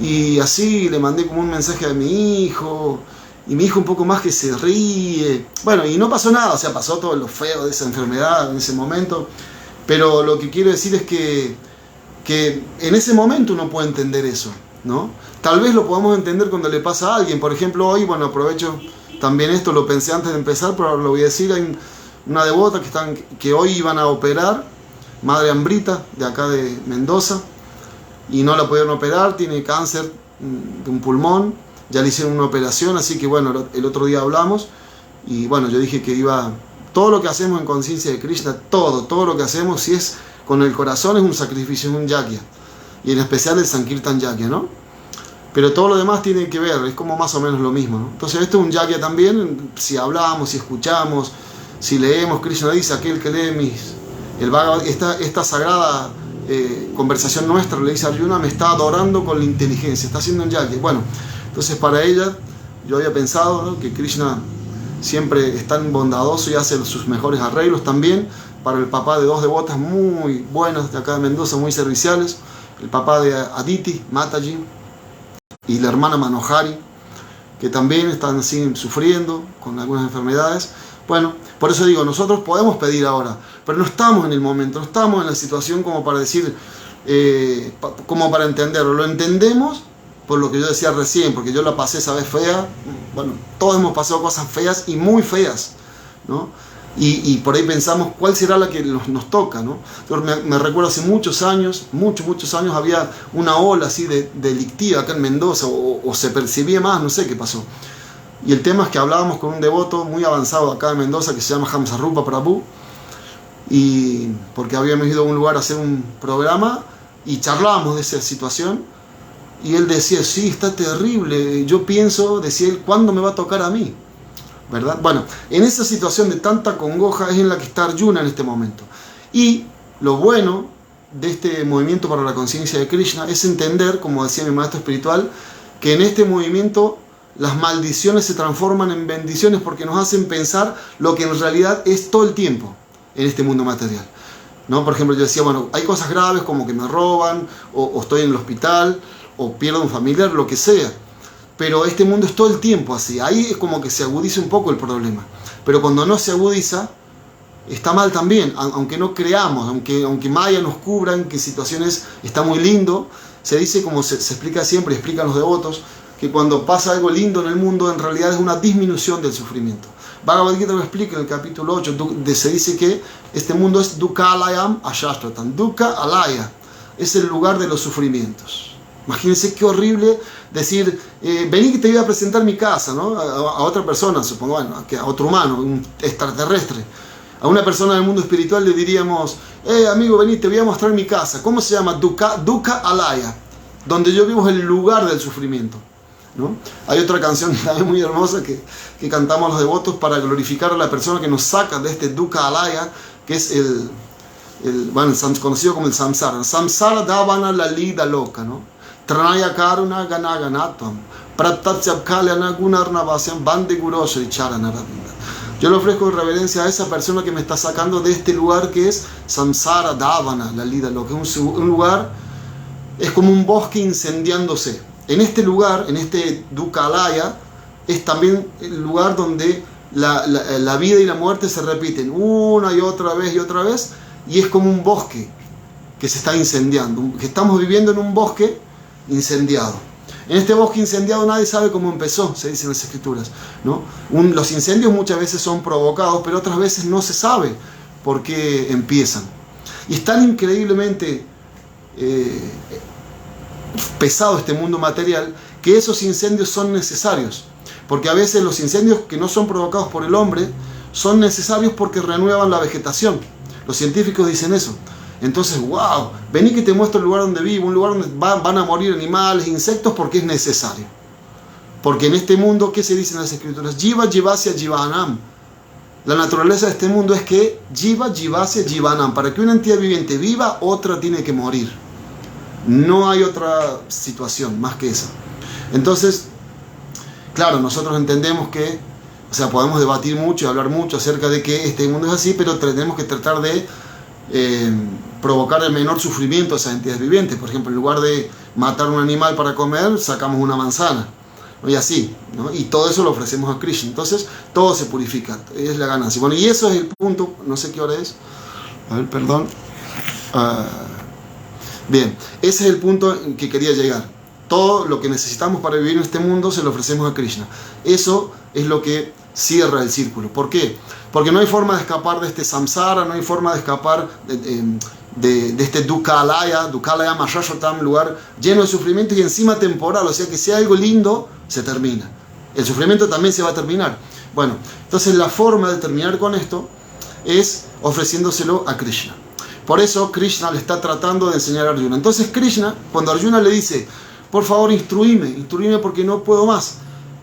[SPEAKER 1] Y así le mandé como un mensaje a mi hijo, y mi hijo un poco más que se ríe. Bueno, y no pasó nada, o sea, pasó todo lo feo de esa enfermedad en ese momento, pero lo que quiero decir es que en ese momento uno puede entender eso, ¿no? Tal vez lo podamos entender cuando le pasa a alguien. Por ejemplo, hoy, bueno, aprovecho también esto, lo pensé antes de empezar, pero lo voy a decir, hay una devota que hoy iban a operar, Madre Ambrita, de acá de Mendoza, y no la pudieron operar, tiene cáncer de un pulmón, ya le hicieron una operación, así que bueno, el otro día hablamos, y bueno, yo dije que todo lo que hacemos en conciencia de Krishna, todo lo que hacemos, si es con el corazón, es un sacrificio, es un yagya, y en especial el Sankirtan yagya, ¿no? Pero todo lo demás tiene que ver, es como más o menos lo mismo, ¿no? Entonces esto es un yagya también, si hablamos, si escuchamos, si leemos. Krishna dice, aquel que lee esta sagrada conversación nuestra, le dice a Arjuna, me está adorando con la inteligencia, está haciendo un yagya. Bueno, entonces para ella, yo había pensado, ¿no?, que Krishna siempre es tan bondadoso y hace sus mejores arreglos también para el papá de dos devotas muy buenas de acá de Mendoza, muy serviciales, el papá de Aditi, Mataji, y la hermana Manohari, que también están así sufriendo con algunas enfermedades. Bueno, por eso digo, nosotros podemos pedir ahora, pero no estamos en el momento, no estamos en la situación como para decir, como para entenderlo. Lo entendemos por lo que yo decía recién, porque yo la pasé esa vez fea. Bueno, todos hemos pasado cosas feas y muy feas, ¿no? Y por ahí pensamos, ¿cuál será la que nos toca, ¿no? Yo me recuerdo hace muchos años, había una ola así delictiva acá en Mendoza, o se percibía más, no sé qué pasó. Y el tema es que hablábamos con un devoto muy avanzado acá en Mendoza que se llama Hamsarupa Prabhu, y porque habíamos ido a un lugar a hacer un programa y charlábamos de esa situación, y él decía, sí, está terrible, yo pienso, decía él, ¿cuándo me va a tocar a mí? ¿Verdad? Bueno, en esa situación de tanta congoja es en la que está Arjuna en este momento. Y lo bueno de este movimiento para la conciencia de Krishna es entender, como decía mi maestro espiritual, que en este movimiento las maldiciones se transforman en bendiciones, porque nos hacen pensar lo que en realidad es todo el tiempo en este mundo material, ¿no? Por ejemplo, yo decía, bueno, hay cosas graves como que me roban, o estoy en el hospital, o pierdo un familiar, lo que sea. Pero este mundo es todo el tiempo así. Ahí es como que se agudiza un poco el problema. Pero cuando no se agudiza, está mal también. Aunque no creamos, aunque Maya nos cubra en qué situaciones está muy lindo, se dice, como se explica siempre, explican los devotos, que cuando pasa algo lindo en el mundo, en realidad es una disminución del sufrimiento. Bhagavad Gita lo explica en el capítulo 8, se dice que este mundo es Dukkha Alayam Ashashtratan. Dukkha Alaya es el lugar de los sufrimientos. Imagínense qué horrible decir, vení que te voy a presentar mi casa, ¿no? A otra persona, supongo, bueno, a otro humano, un extraterrestre. A una persona del mundo espiritual le diríamos, amigo, vení, te voy a mostrar mi casa. ¿Cómo se llama? Dukkha Alaya. Donde yo vivo es el lugar del sufrimiento, ¿no? Hay otra canción también muy hermosa que cantamos los devotos para glorificar a la persona que nos saca de este Dukkha Alaya, que es conocido como el samsara. Samsara davana la lida loca, ¿no? Tranaya karuna ganaganatam pratatyabkalyana gunarnavasyam bande guroshri charanaravinda. Yo le ofrezco reverencia a esa persona que me está sacando de este lugar que es samsara davana la lida loca. Es un lugar, es como un bosque incendiándose. En este lugar, en este Dukkha Alaya, es también el lugar donde la vida y la muerte se repiten una y otra vez, y es como un bosque que se está incendiando, que estamos viviendo en un bosque incendiado. En este bosque incendiado nadie sabe cómo empezó, se dice en las escrituras, ¿no? Los incendios muchas veces son provocados, pero otras veces no se sabe por qué empiezan. Y es tan increíblemente pesado este mundo material que esos incendios son necesarios. Porque a veces los incendios que no son provocados por el hombre son necesarios porque renuevan la vegetación. Los científicos dicen eso. Entonces, wow, vení que te muestro el lugar donde vivo, un lugar donde van a morir animales, insectos, porque es necesario. Porque en este mundo, ¿qué se dice en las escrituras? Jiva, jivasya, jivanam. La naturaleza de este mundo es que jiva, jivasya, jivanam. Para que una entidad viviente viva, otra tiene que morir. No hay otra situación más que esa. Entonces, claro, nosotros entendemos que, o sea, podemos debatir mucho y hablar mucho acerca de que este mundo es así, pero tenemos que tratar de provocar el menor sufrimiento a esas entidades vivientes. Por ejemplo, en lugar de matar un animal para comer, sacamos una manzana, ¿no? Y así, ¿no? Y todo eso lo ofrecemos a Krishna. Entonces, todo se purifica, es la ganancia. Bueno, y eso es el punto, no sé qué hora es. A ver, perdón. Bien, ese es el punto en que quería llegar. Todo lo que necesitamos para vivir en este mundo se lo ofrecemos a Krishna. Eso es lo que cierra el círculo. ¿Por qué? Porque no hay forma de escapar de este samsara, no hay forma de escapar de este dukhalaya mahashotam, lugar lleno de sufrimiento y encima temporal. O sea que si hay algo lindo, se termina. El sufrimiento también se va a terminar. Bueno, entonces la forma de terminar con esto es ofreciéndoselo a Krishna. Por eso Krishna le está tratando de enseñar a Arjuna. Entonces Krishna, cuando Arjuna le dice, por favor instruíme porque no puedo más.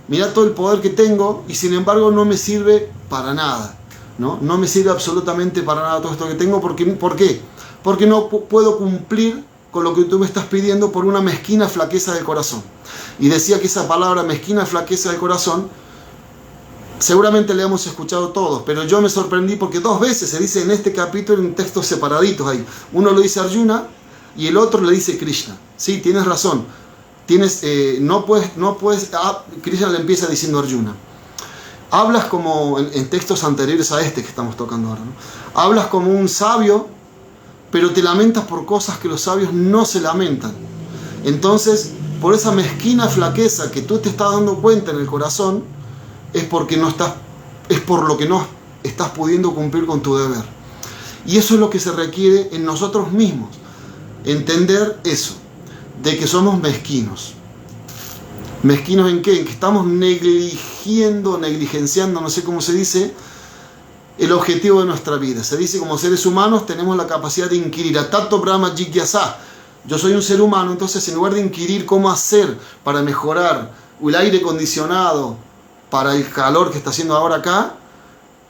[SPEAKER 1] Mira todo el poder que tengo y sin embargo no me sirve para nada. No me sirve absolutamente para nada todo esto que tengo. ¿Por qué? Porque no puedo cumplir con lo que tú me estás pidiendo por una mezquina flaqueza del corazón. Y decía que esa palabra mezquina flaqueza del corazón seguramente le hemos escuchado todos, pero yo me sorprendí porque 2 veces se dice en este capítulo en textos separaditos ahí. Uno lo dice Arjuna y el otro le dice Krishna. Sí, tienes razón. No puedes. Krishna le empieza diciendo a Arjuna. Hablas como en textos anteriores a este que estamos tocando ahora, ¿no? Hablas como un sabio, pero te lamentas por cosas que los sabios no se lamentan. Entonces, por esa mezquina flaqueza que tú te estás dando cuenta en el corazón, es por lo que no estás pudiendo cumplir con tu deber. Y eso es lo que se requiere en nosotros mismos. Entender eso, de que somos mezquinos. ¿Mezquinos en qué? En que estamos negligenciando, no sé cómo se dice, el objetivo de nuestra vida. Se dice como seres humanos tenemos la capacidad de inquirir. Atato Brahma Jigyasa. Yo soy un ser humano, entonces en lugar de inquirir cómo hacer para mejorar el aire acondicionado para el calor que está haciendo ahora acá,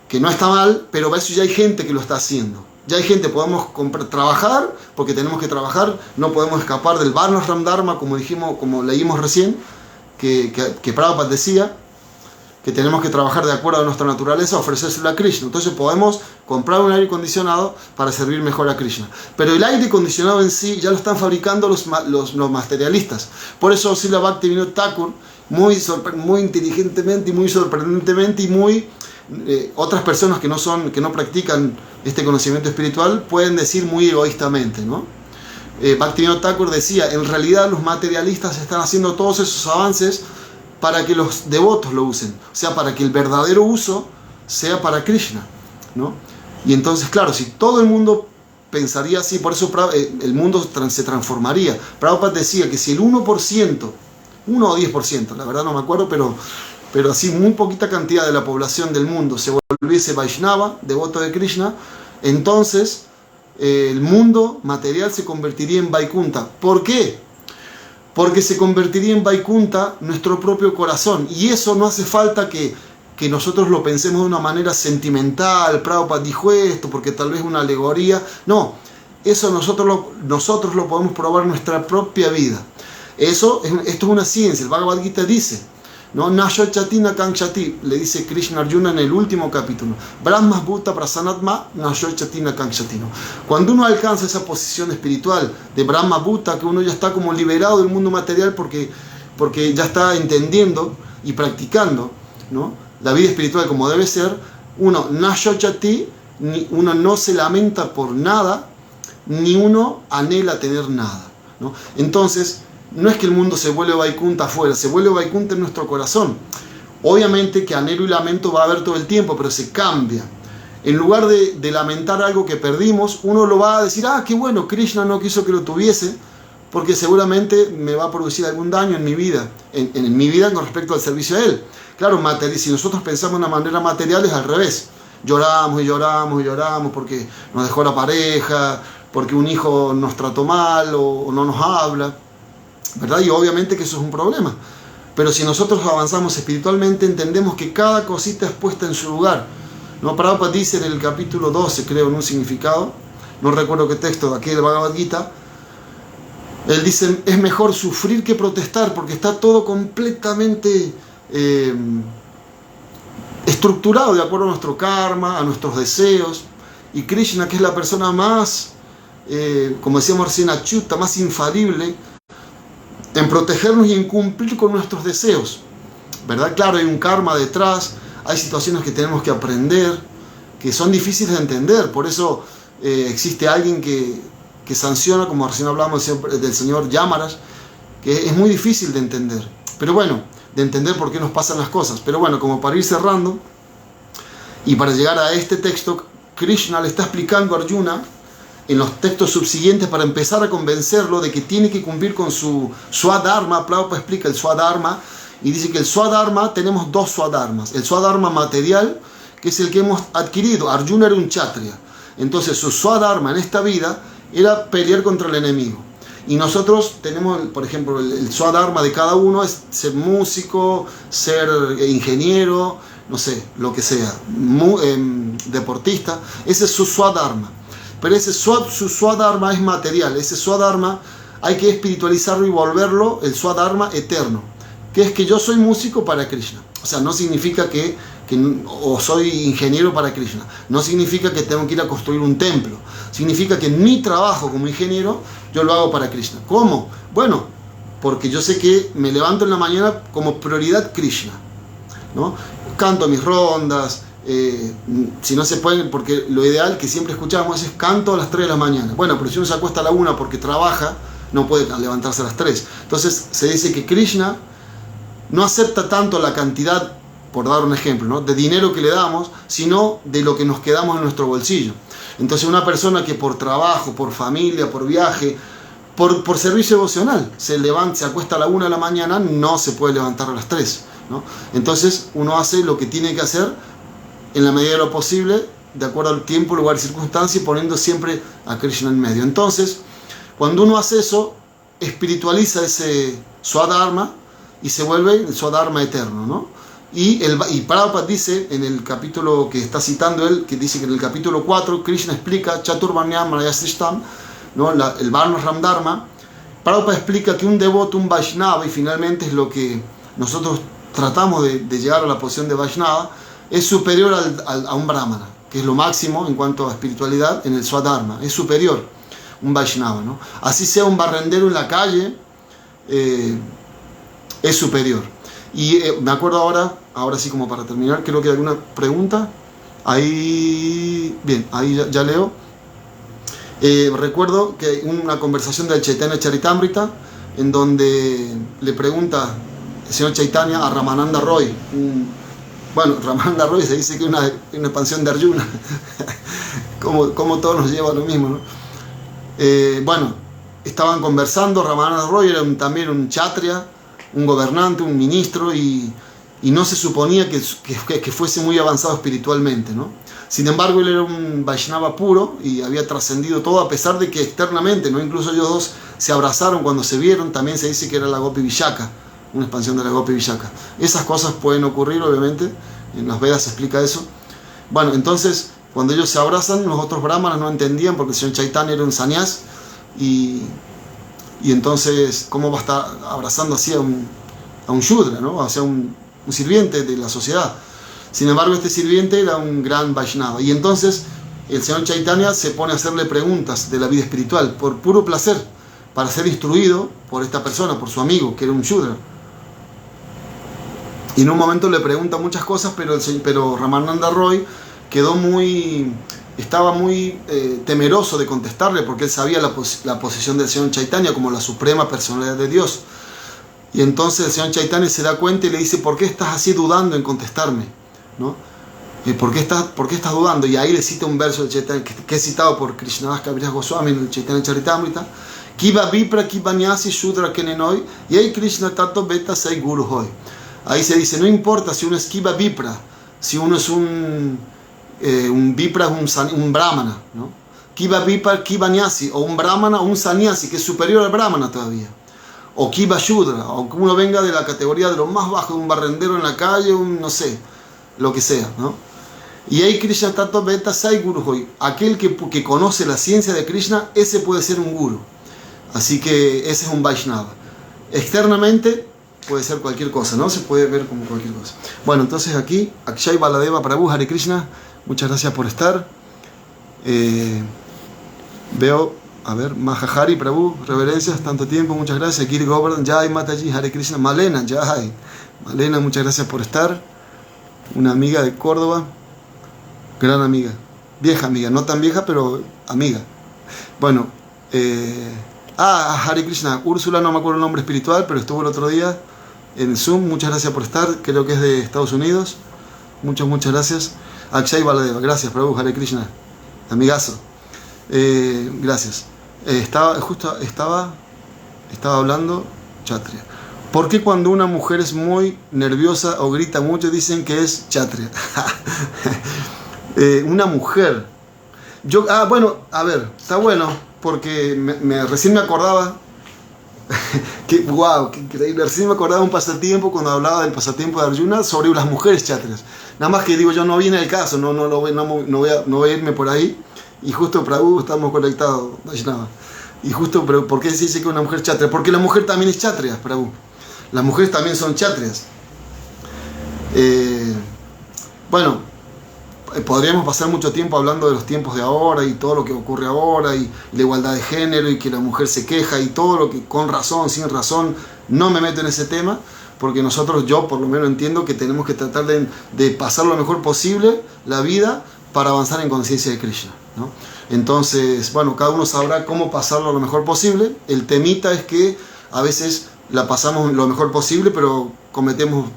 [SPEAKER 1] que no está mal, pero para eso ya hay gente que lo está haciendo. Ya hay gente, podemos trabajar, porque tenemos que trabajar, no podemos escapar del Varnashram Dharma, como leímos recién, que Prabhupada decía, que tenemos que trabajar de acuerdo a nuestra naturaleza, ofrecérselo a Krishna. Entonces podemos comprar un aire acondicionado para servir mejor a Krishna. Pero el aire acondicionado en sí ya lo están fabricando los materialistas. Por eso Srila Bhaktivinoda Thakur, muy inteligentemente y muy sorprendentemente y otras personas que no practican este conocimiento espiritual pueden decir muy egoístamente, ¿no? Bhaktivinoda Thakur decía, en realidad los materialistas están haciendo todos esos avances para que los devotos lo usen, o sea, para que el verdadero uso sea para Krishna, ¿no? Y entonces, claro, si todo el mundo pensaría así, por eso el mundo se transformaría. Prabhupada decía que si el 1% o 10%, la verdad no me acuerdo, pero así muy poquita cantidad de la población del mundo se volviese Vaishnava, devoto de Krishna, entonces el mundo material se convertiría en Vaikunta. ¿Por qué? Porque se convertiría en Vaikunta nuestro propio corazón. Y eso no hace falta que nosotros lo pensemos de una manera sentimental. Prabhupada dijo esto porque tal vez es una alegoría. No, eso nosotros lo podemos probar en nuestra propia vida. Esto es una ciencia. El Bhagavad Gita dice, ¿no? Nashochati nakanchati, le dice Krishna Arjuna en el último capítulo. Brahmas bhuta prasanatma nashochati nakanchati. Cuando uno alcanza esa posición espiritual de Brahma bhuta, que uno ya está como liberado del mundo material porque ya está entendiendo y practicando, ¿no? La vida espiritual como debe ser, uno nashochati, uno no se lamenta por nada, ni uno anhela tener nada, ¿no? Entonces, no es que el mundo se vuelve Vaikunta afuera, se vuelve Vaikunta en nuestro corazón. Obviamente que anhelo y lamento va a haber todo el tiempo, pero se cambia. En lugar de lamentar algo que perdimos, uno lo va a decir, qué bueno, Krishna no quiso que lo tuviese, porque seguramente me va a producir algún daño en mi vida, en mi vida con respecto al servicio a Él. Claro, si nosotros pensamos de una manera material es al revés. Lloramos y lloramos y lloramos porque nos dejó la pareja, porque un hijo nos trató mal o no nos habla, ¿verdad? Y obviamente que eso es un problema. Pero si nosotros avanzamos espiritualmente, entendemos que cada cosita es puesta en su lugar, ¿no? Prabhupada dice en el capítulo 12, creo, en un significado, no recuerdo qué texto de aquí del Bhagavad Gita, él dice, es mejor sufrir que protestar, porque está todo completamente estructurado de acuerdo a nuestro karma, a nuestros deseos. Y Krishna, que es la persona más, como decíamos recién, achyuta, más infalible en protegernos y en cumplir con nuestros deseos, ¿verdad? Claro, hay un karma detrás, hay situaciones que tenemos que aprender, que son difíciles de entender. Por eso existe alguien que sanciona, como recién hablamos del señor Yamaraj, que es muy difícil de entender. Pero bueno, de entender por qué nos pasan las cosas. Pero bueno, como para ir cerrando, y para llegar a este texto, Krishna le está explicando a Arjuna, en los textos subsiguientes, para empezar a convencerlo de que tiene que cumplir con su Swadharma. Prabhupada explica el Swadharma, y dice que el Swadharma, tenemos dos Swadharmas. El Swadharma material, que es el que hemos adquirido. Arjuna era un Kshatriya. Entonces su Swadharma en esta vida era pelear contra el enemigo. Y nosotros tenemos, por ejemplo, el Swadharma de cada uno es ser músico, ser ingeniero, no sé, lo que sea, deportista. Ese es su Swadharma. Pero su Swadharma es material. Ese Swadharma hay que espiritualizarlo y volverlo el Swadharma eterno, que es que yo soy músico para Krishna. O sea, no significa o soy ingeniero para Krishna. No significa que tengo que ir a construir un templo. Significa que mi trabajo como ingeniero yo lo hago para Krishna. ¿Cómo? Bueno, porque yo sé que me levanto en la mañana como prioridad Krishna, ¿no? Canto mis rondas, si no se pueden, porque lo ideal que siempre escuchamos es canto a las 3 de la mañana. Bueno, pero si uno se acuesta a la 1 porque trabaja, no puede levantarse a las 3. Entonces se dice que Krishna no acepta tanto la cantidad, por dar un ejemplo, ¿no?, de dinero que le damos, sino de lo que nos quedamos en nuestro bolsillo. Entonces una persona que por trabajo, por familia, por viaje, por servicio devocional, se acuesta a la 1 de la mañana, no se puede levantar a las 3, ¿no? Entonces uno hace lo que tiene que hacer en la medida de lo posible, de acuerdo al tiempo, lugar y circunstancia, y poniendo siempre a Krishna en medio. Entonces, cuando uno hace eso, espiritualiza ese Swadharma y se vuelve el Swadharma eterno, ¿no? Y Prabhupada dice en el capítulo que está citando él, que dice que en el capítulo 4 Krishna explica Chaturvarnyam Manayasrishtam, ¿no?, el Varna Ram Dharma. Prabhupada explica que un devoto, un Vaishnava, y finalmente es lo que nosotros tratamos de llegar a la posición de Vaishnava, es superior a un Brahmana, que es lo máximo en cuanto a espiritualidad en el Swadharma, es superior un Vaishnava, ¿no? Así sea un barrendero en la calle, es superior. Y me acuerdo ahora sí, como para terminar, creo que hay alguna pregunta. Ahí, bien, ahí ya leo. Recuerdo que una conversación del Chaitanya Charitamrita, en donde le pregunta el señor Chaitanya a Ramananda Roy. Bueno, Ramananda Roy se dice que es una expansión de Arjuna. como todos nos lleva a lo mismo, ¿no? Bueno, estaban conversando. Ramananda Roy era también un Kshatriya, un gobernante, un ministro, y no se suponía que fuese muy avanzado espiritualmente, ¿no? Sin embargo, él era un Vaishnava puro y había trascendido todo, a pesar de que externamente, ¿no?, incluso ellos dos se abrazaron cuando se vieron. También se dice que era la Gopi Vishaka, una expansión de la Gopi Vishaka. Esas cosas pueden ocurrir, obviamente, en las Vedas se explica eso. Bueno, entonces, cuando ellos se abrazan, los otros brahmanas no entendían, porque el señor Chaitanya era un sannyas, y entonces, ¿cómo va a estar abrazando así a un Shudra, ¿no?, o sea, un sirviente de la sociedad? Sin embargo, este sirviente era un gran Vaishnava. Y entonces el señor Chaitanya se pone a hacerle preguntas de la vida espiritual, por puro placer, para ser instruido por esta persona, por su amigo, que era un Shudra. Y en un momento le pregunta muchas cosas, pero Ramananda Roy quedó muy estaba muy temeroso de contestarle porque él sabía la posición del señor Chaitanya como la suprema personalidad de Dios. Y entonces el señor Chaitanya se da cuenta y le dice: ¿por qué estás así dudando en contestarme? ¿No? ¿Por qué estás dudando? Y ahí le cita un verso de Chaitanya que es citado por Krishnadas Kaviraj Goswami en el Chaitanya Charitamrita: Kiva Vipra Kiva Nyasi Shudra Kenenoy y ahí Krishna Tato Beta Sai Guru Hoy. Ahí se dice: no importa si uno es Kiva Vipra, si uno es un Vipra, un Brahmana, ¿no? Kiva Vipra Kiva Nyasi, o un Brahmana o un Sannyasi que es superior al Brahmana todavía, o Kiva Shudra, o que uno venga de la categoría de lo más bajo, un barrendero en la calle, no sé, lo que sea, ¿no? Y ahí Krishna Tato Beta Sai Guru Hoy, aquel que conoce la ciencia de Krishna, ese puede ser un guru. Así que ese es un Vaishnava. Externamente puede ser cualquier cosa, ¿no? Se puede ver como cualquier cosa. Bueno, entonces aquí, Akshay Baladeva Prabhu, Hare Krishna, muchas gracias por estar. Veo, a ver, Mahahari Prabhu, reverencias, tanto tiempo, muchas gracias. Giri Govardhan, Jai Mataji, Hare Krishna. Malena, Jai. Malena, muchas gracias por estar. Una amiga de Córdoba, gran amiga, vieja amiga, no tan vieja, pero amiga. Bueno, Hare Krishna, Úrsula, no me acuerdo el nombre espiritual, pero estuvo el otro día en Zoom, muchas gracias por estar, creo que es de Estados Unidos, muchas gracias. Akshay Baladeva, gracias Prabhu, Hare Krishna, amigazo, gracias. Estaba hablando Kshatriya. ¿Por qué cuando una mujer es muy nerviosa o grita mucho dicen que es Kshatriya? Una mujer. Bueno, a ver, está bueno, porque recién me acordaba que, wow, qué increíble, recién me acordaba un pasatiempo cuando hablaba del pasatiempo de Arjuna sobre las mujeres Kshatriyas. Nada más que digo, yo no viene el caso, no voy a irme por ahí, y justo Prabhu estamos conectados, Vaishnava. Y justo, pero ¿por qué se dice que una mujer Kshatriya? Porque la mujer también es Kshatriya, Prabhu. Las mujeres también son Kshatriyas. Bueno, podríamos pasar mucho tiempo hablando de los tiempos de ahora y todo lo que ocurre ahora y la igualdad de género y que la mujer se queja y todo lo que con razón, sin razón, no me meto en ese tema porque yo por lo menos entiendo que tenemos que tratar de pasar lo mejor posible la vida para avanzar en conciencia de Krishna, ¿no? Entonces, bueno, cada uno sabrá cómo pasarlo lo mejor posible. El temita es que a veces la pasamos lo mejor posible pero cometemos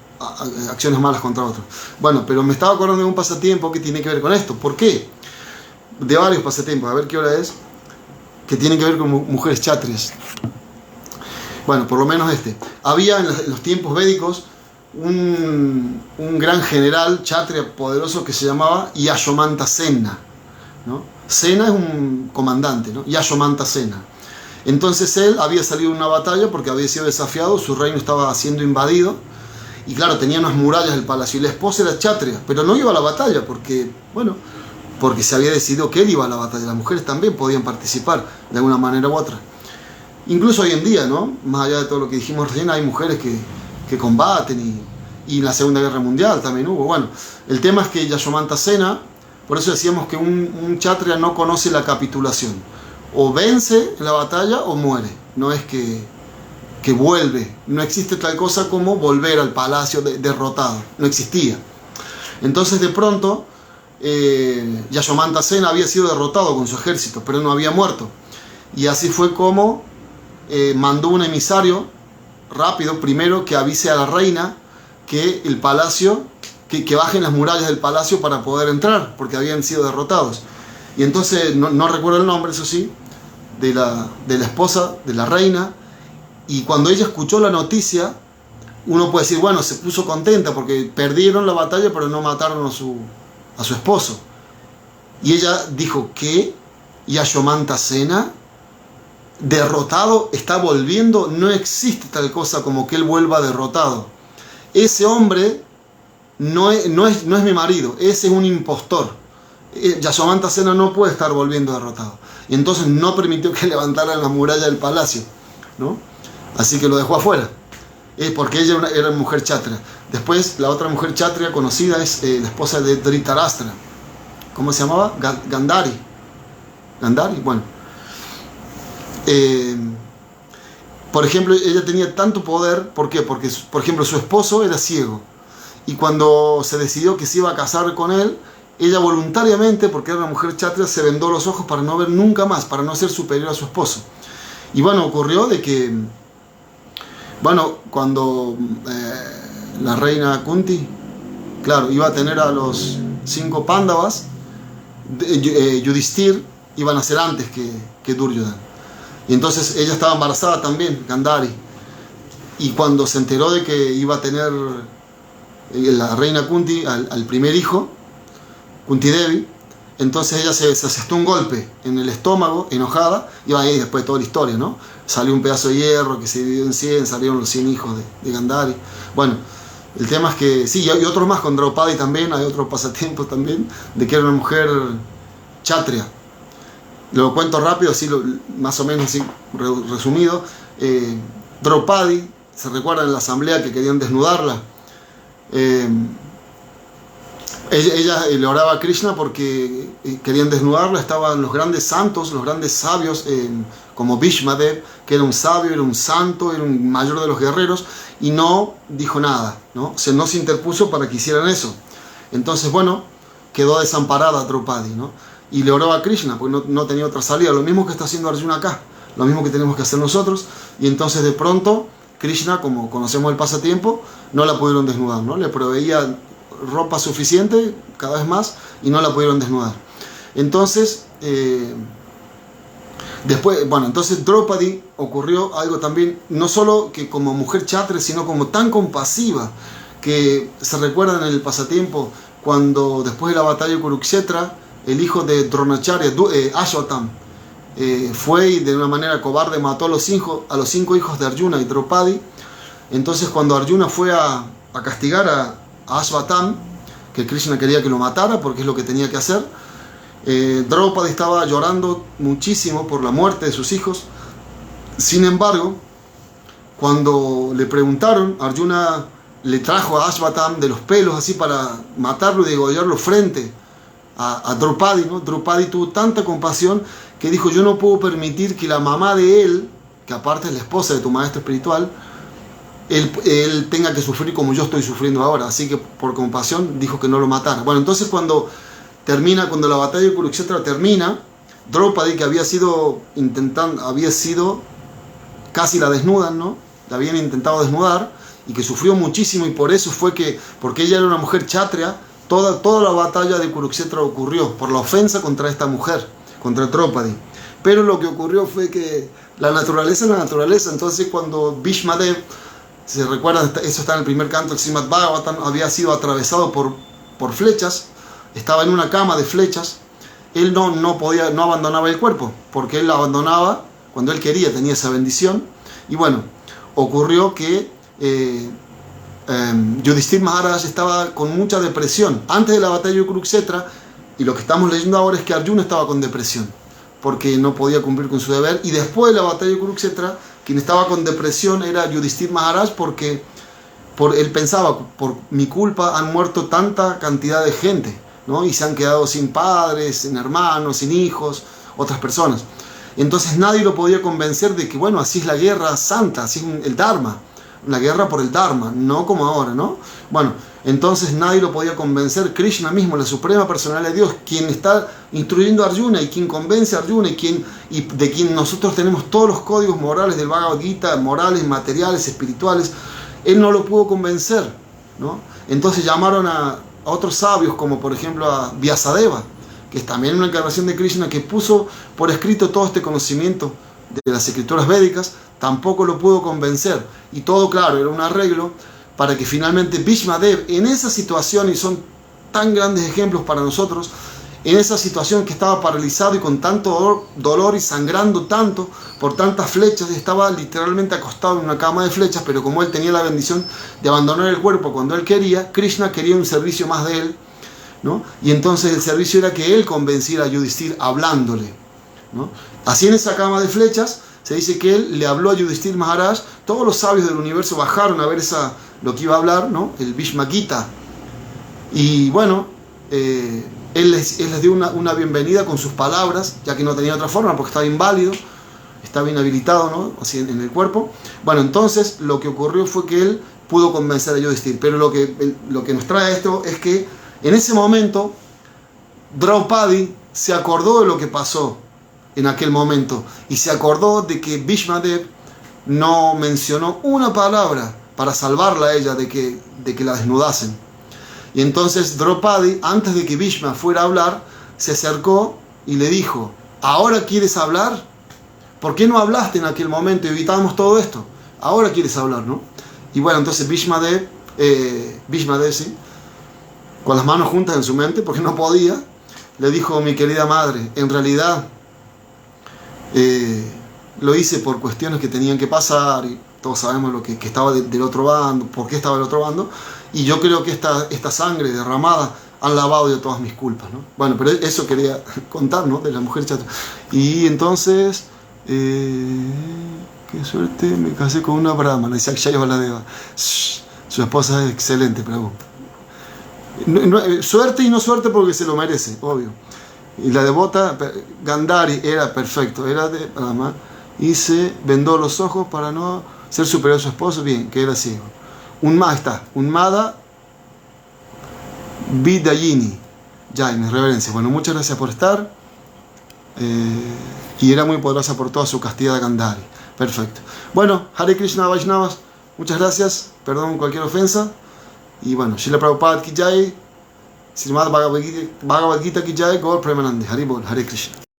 [SPEAKER 1] acciones malas contra otros. Bueno, pero me estaba acordando de un pasatiempo que tiene que ver con esto. ¿Por qué? De varios pasatiempos, a ver qué hora es, que tienen que ver con mujeres Kshatriyas. Bueno, por lo menos había en los tiempos védicos un gran general Kshatriya poderoso que se llamaba Yashomanta Sena, ¿no? Sena es un comandante, ¿no? Yashomanta Sena. Entonces él había salido en una batalla porque había sido desafiado, su reino estaba siendo invadido. Y claro, tenía unas murallas del palacio y la esposa era Kshatriya, pero no iba a la batalla porque se había decidido que él iba a la batalla. Las mujeres también podían participar de alguna manera u otra. Incluso hoy en día, ¿no? Más allá de todo lo que dijimos recién, hay mujeres que combaten y en la Segunda Guerra Mundial también hubo. Bueno, el tema es que Yashomanta Sena, por eso decíamos que un Kshatriya no conoce la capitulación. O vence en la batalla o muere. No es que vuelve, no existe tal cosa como volver al palacio derrotado, no existía. Entonces de pronto Yashomanta Sena había sido derrotado con su ejército, pero no había muerto, y así fue como mandó un emisario rápido, primero que avise a la reina que el palacio, que bajen las murallas del palacio para poder entrar, porque habían sido derrotados. Y entonces, no recuerdo el nombre, eso sí, de la esposa de la reina. Y cuando ella escuchó la noticia, uno puede decir, bueno, se puso contenta porque perdieron la batalla pero no mataron a su esposo. Y ella dijo, ¿qué? Yashomanta Sena, derrotado, está volviendo, no existe tal cosa como que él vuelva derrotado. Ese hombre no es mi marido, ese es un impostor. Yashomanta Sena no puede estar volviendo derrotado. Y entonces no permitió que levantaran la muralla del palacio, ¿no? Así que lo dejó afuera, porque ella era mujer Kshatriya. Después, la otra mujer Kshatriya conocida es la esposa de Dhritarashtra. ¿Cómo se llamaba? Gandhari. Gandhari, bueno. Por ejemplo, ella tenía tanto poder, ¿por qué? Porque, por ejemplo, su esposo era ciego. Y cuando se decidió que se iba a casar con él, ella voluntariamente, porque era una mujer kshatriya, se vendó los ojos para no ver nunca más, para no ser superior a su esposo. Y bueno, ocurrió de que, bueno, cuando la reina Kunti, claro, iba a tener a los 5 Pándavas, Yudhishthir iba a nacer antes que Duryodhana. Y entonces ella estaba embarazada también, Gandhari. Y cuando se enteró de que iba a tener la reina Kunti al primer hijo, Kunti Devi, entonces ella se asestó un golpe en el estómago, enojada, y ahí después de toda la historia, ¿no? Salió un pedazo de hierro que se dividió en 100, salieron los 100 hijos de Gandhari. Bueno, el tema es que, sí, y otros más con Draupadi también, hay otros pasatiempos también, de que era una mujer kshatriya. Lo cuento rápido, así más o menos así resumido. Draupadi, ¿se recuerdan en la asamblea que querían desnudarla? Ella le oraba a Krishna porque querían desnudarla. Estaban los grandes santos, los grandes sabios, como Bhishmadev, que era un sabio, era un santo, era un mayor de los guerreros, y no dijo nada, ¿no? O sea, no se interpuso para que hicieran eso. Entonces, bueno, quedó desamparada Draupadi, ¿no? Y le oraba a Krishna, porque no tenía otra salida. Lo mismo que está haciendo Arjuna acá, lo mismo que tenemos que hacer nosotros. Y entonces de pronto Krishna, como conocemos el pasatiempo, no la pudieron desnudar, ¿no? Le proveía ropa suficiente cada vez más y no la pudieron desnudar. Entonces, después, bueno, entonces Draupadi ocurrió algo también, no solo que como mujer kshatriya, sino como tan compasiva, que se recuerdan en el pasatiempo cuando después de la batalla de Kurukshetra, el hijo de Dronacharya, Ashvatam, fue y de una manera cobarde mató a los 5 hijos de Arjuna y Draupadi. Entonces cuando Arjuna fue a castigar a Ashvatam, que Krishna quería que lo matara porque es lo que tenía que hacer, Draupadi estaba llorando muchísimo por la muerte de sus hijos. Sin embargo, cuando le preguntaron, Arjuna le trajo a Ashvatam de los pelos así para matarlo y degollarlo frente a Draupadi, ¿no? Draupadi tuvo tanta compasión que dijo: yo no puedo permitir que la mamá de él, que aparte es la esposa de tu maestro espiritual, él tenga que sufrir como yo estoy sufriendo ahora. Así que por compasión dijo que no lo matara. Bueno, entonces cuando la batalla de Kurukshetra termina, Draupadi, que había sido casi la desnudan, ¿no? La habían intentado desnudar y que sufrió muchísimo, y por eso fue que, porque ella era una mujer kshatriya, toda la batalla de Kurukshetra ocurrió por la ofensa contra esta mujer, contra Draupadi. Pero lo que ocurrió fue que la naturaleza es la naturaleza. Entonces cuando Bhishmadev, se recuerda, eso está en el primer canto del Srimad Bhagavatam, había sido atravesado por flechas, estaba en una cama de flechas, él no abandonaba el cuerpo, porque él la abandonaba cuando él quería, tenía esa bendición. Y bueno, ocurrió que Yudhishthir Maharaj estaba con mucha depresión antes de la batalla de Kurukshetra, y lo que estamos leyendo ahora es que Arjuna estaba con depresión porque no podía cumplir con su deber. Y después de la batalla de Kurukshetra, quien estaba con depresión era Yudhishthir Maharaj, porque él pensaba: por mi culpa han muerto tanta cantidad de gente, ¿no? Y se han quedado sin padres, sin hermanos, sin hijos, otras personas. Entonces nadie lo podía convencer de que, bueno, así es la guerra santa, así es el Dharma, la guerra por el Dharma, no como ahora, ¿no? Bueno, entonces nadie lo podía convencer. Krishna mismo, la suprema personalidad de Dios, quien está instruyendo a Arjuna y quien convence a Arjuna y de quien nosotros tenemos todos los códigos morales del Bhagavad Gita, morales, materiales, espirituales, él no lo pudo convencer, ¿no? Entonces llamaron a otros sabios, como por ejemplo a Vyasadeva, que es también una encarnación de Krishna, que puso por escrito todo este conocimiento de las escrituras védicas. Tampoco lo pudo convencer, y todo, claro, era un arreglo para que finalmente Bhishmadev, en esa situación, y son tan grandes ejemplos para nosotros, en esa situación que estaba paralizado y con tanto dolor y sangrando tanto por tantas flechas, estaba literalmente acostado en una cama de flechas, pero como él tenía la bendición de abandonar el cuerpo cuando él quería, Krishna quería un servicio más de él, ¿no? Y entonces el servicio era que él convenciera a Yudhishthir hablándole, ¿no? Así en esa cama de flechas se dice que él le habló a Yudhishthir Maharaj. Todos los sabios del universo bajaron a ver lo que iba a hablar, ¿no? El Bhishma Gita. Y bueno, él les dio una bienvenida con sus palabras, ya que no tenía otra forma, porque estaba inválido, estaba inhabilitado, ¿no? Así en el cuerpo. Bueno, entonces lo que ocurrió fue que él pudo convencer a Yudhishthir. Pero lo que nos trae esto es que en ese momento Draupadi se acordó de lo que pasó en aquel momento y se acordó de que Bhishmadev no mencionó una palabra para salvarla a ella de que la desnudasen. Y entonces Draupadi, antes de que Bhishma fuera a hablar, se acercó y le dijo: ¿ahora quieres hablar? ¿Por qué no hablaste en aquel momento y evitamos todo esto? Ahora quieres hablar, ¿no? Y bueno, entonces Bhishmadev, sí, con las manos juntas en su mente, porque no podía, le dijo: mi querida madre, en realidad lo hice por cuestiones que tenían que pasar, y todos sabemos lo que estaba del otro bando, por qué estaba del otro bando, y yo creo que esta sangre derramada han lavado de todas mis culpas, ¿no? Bueno, pero eso quería contar, ¿no? De la mujer chata. Y entonces, qué suerte, me casé con una brahmana, dice Akshaya Baladeva. Su esposa es excelente, Prabhu. Suerte y no suerte porque se lo merece, obvio. Y la devota Gandhari era perfecto, era de Brahma, y se vendó los ojos para no ser superior a su esposo, bien, que era ciego. Unmada Vidayini. Ya, en mis reverencias. Bueno, muchas gracias por estar. Y era muy poderosa por toda su castidad Gandhari. Perfecto. Bueno, Hare Krishna Vaishnavas, muchas gracias. Perdón cualquier ofensa. Y bueno, Srila Prabhupada ki jai, Srimad Bhagavad Gita ki jai, Gaur Premanande, Hari Bol, Hare Krishna.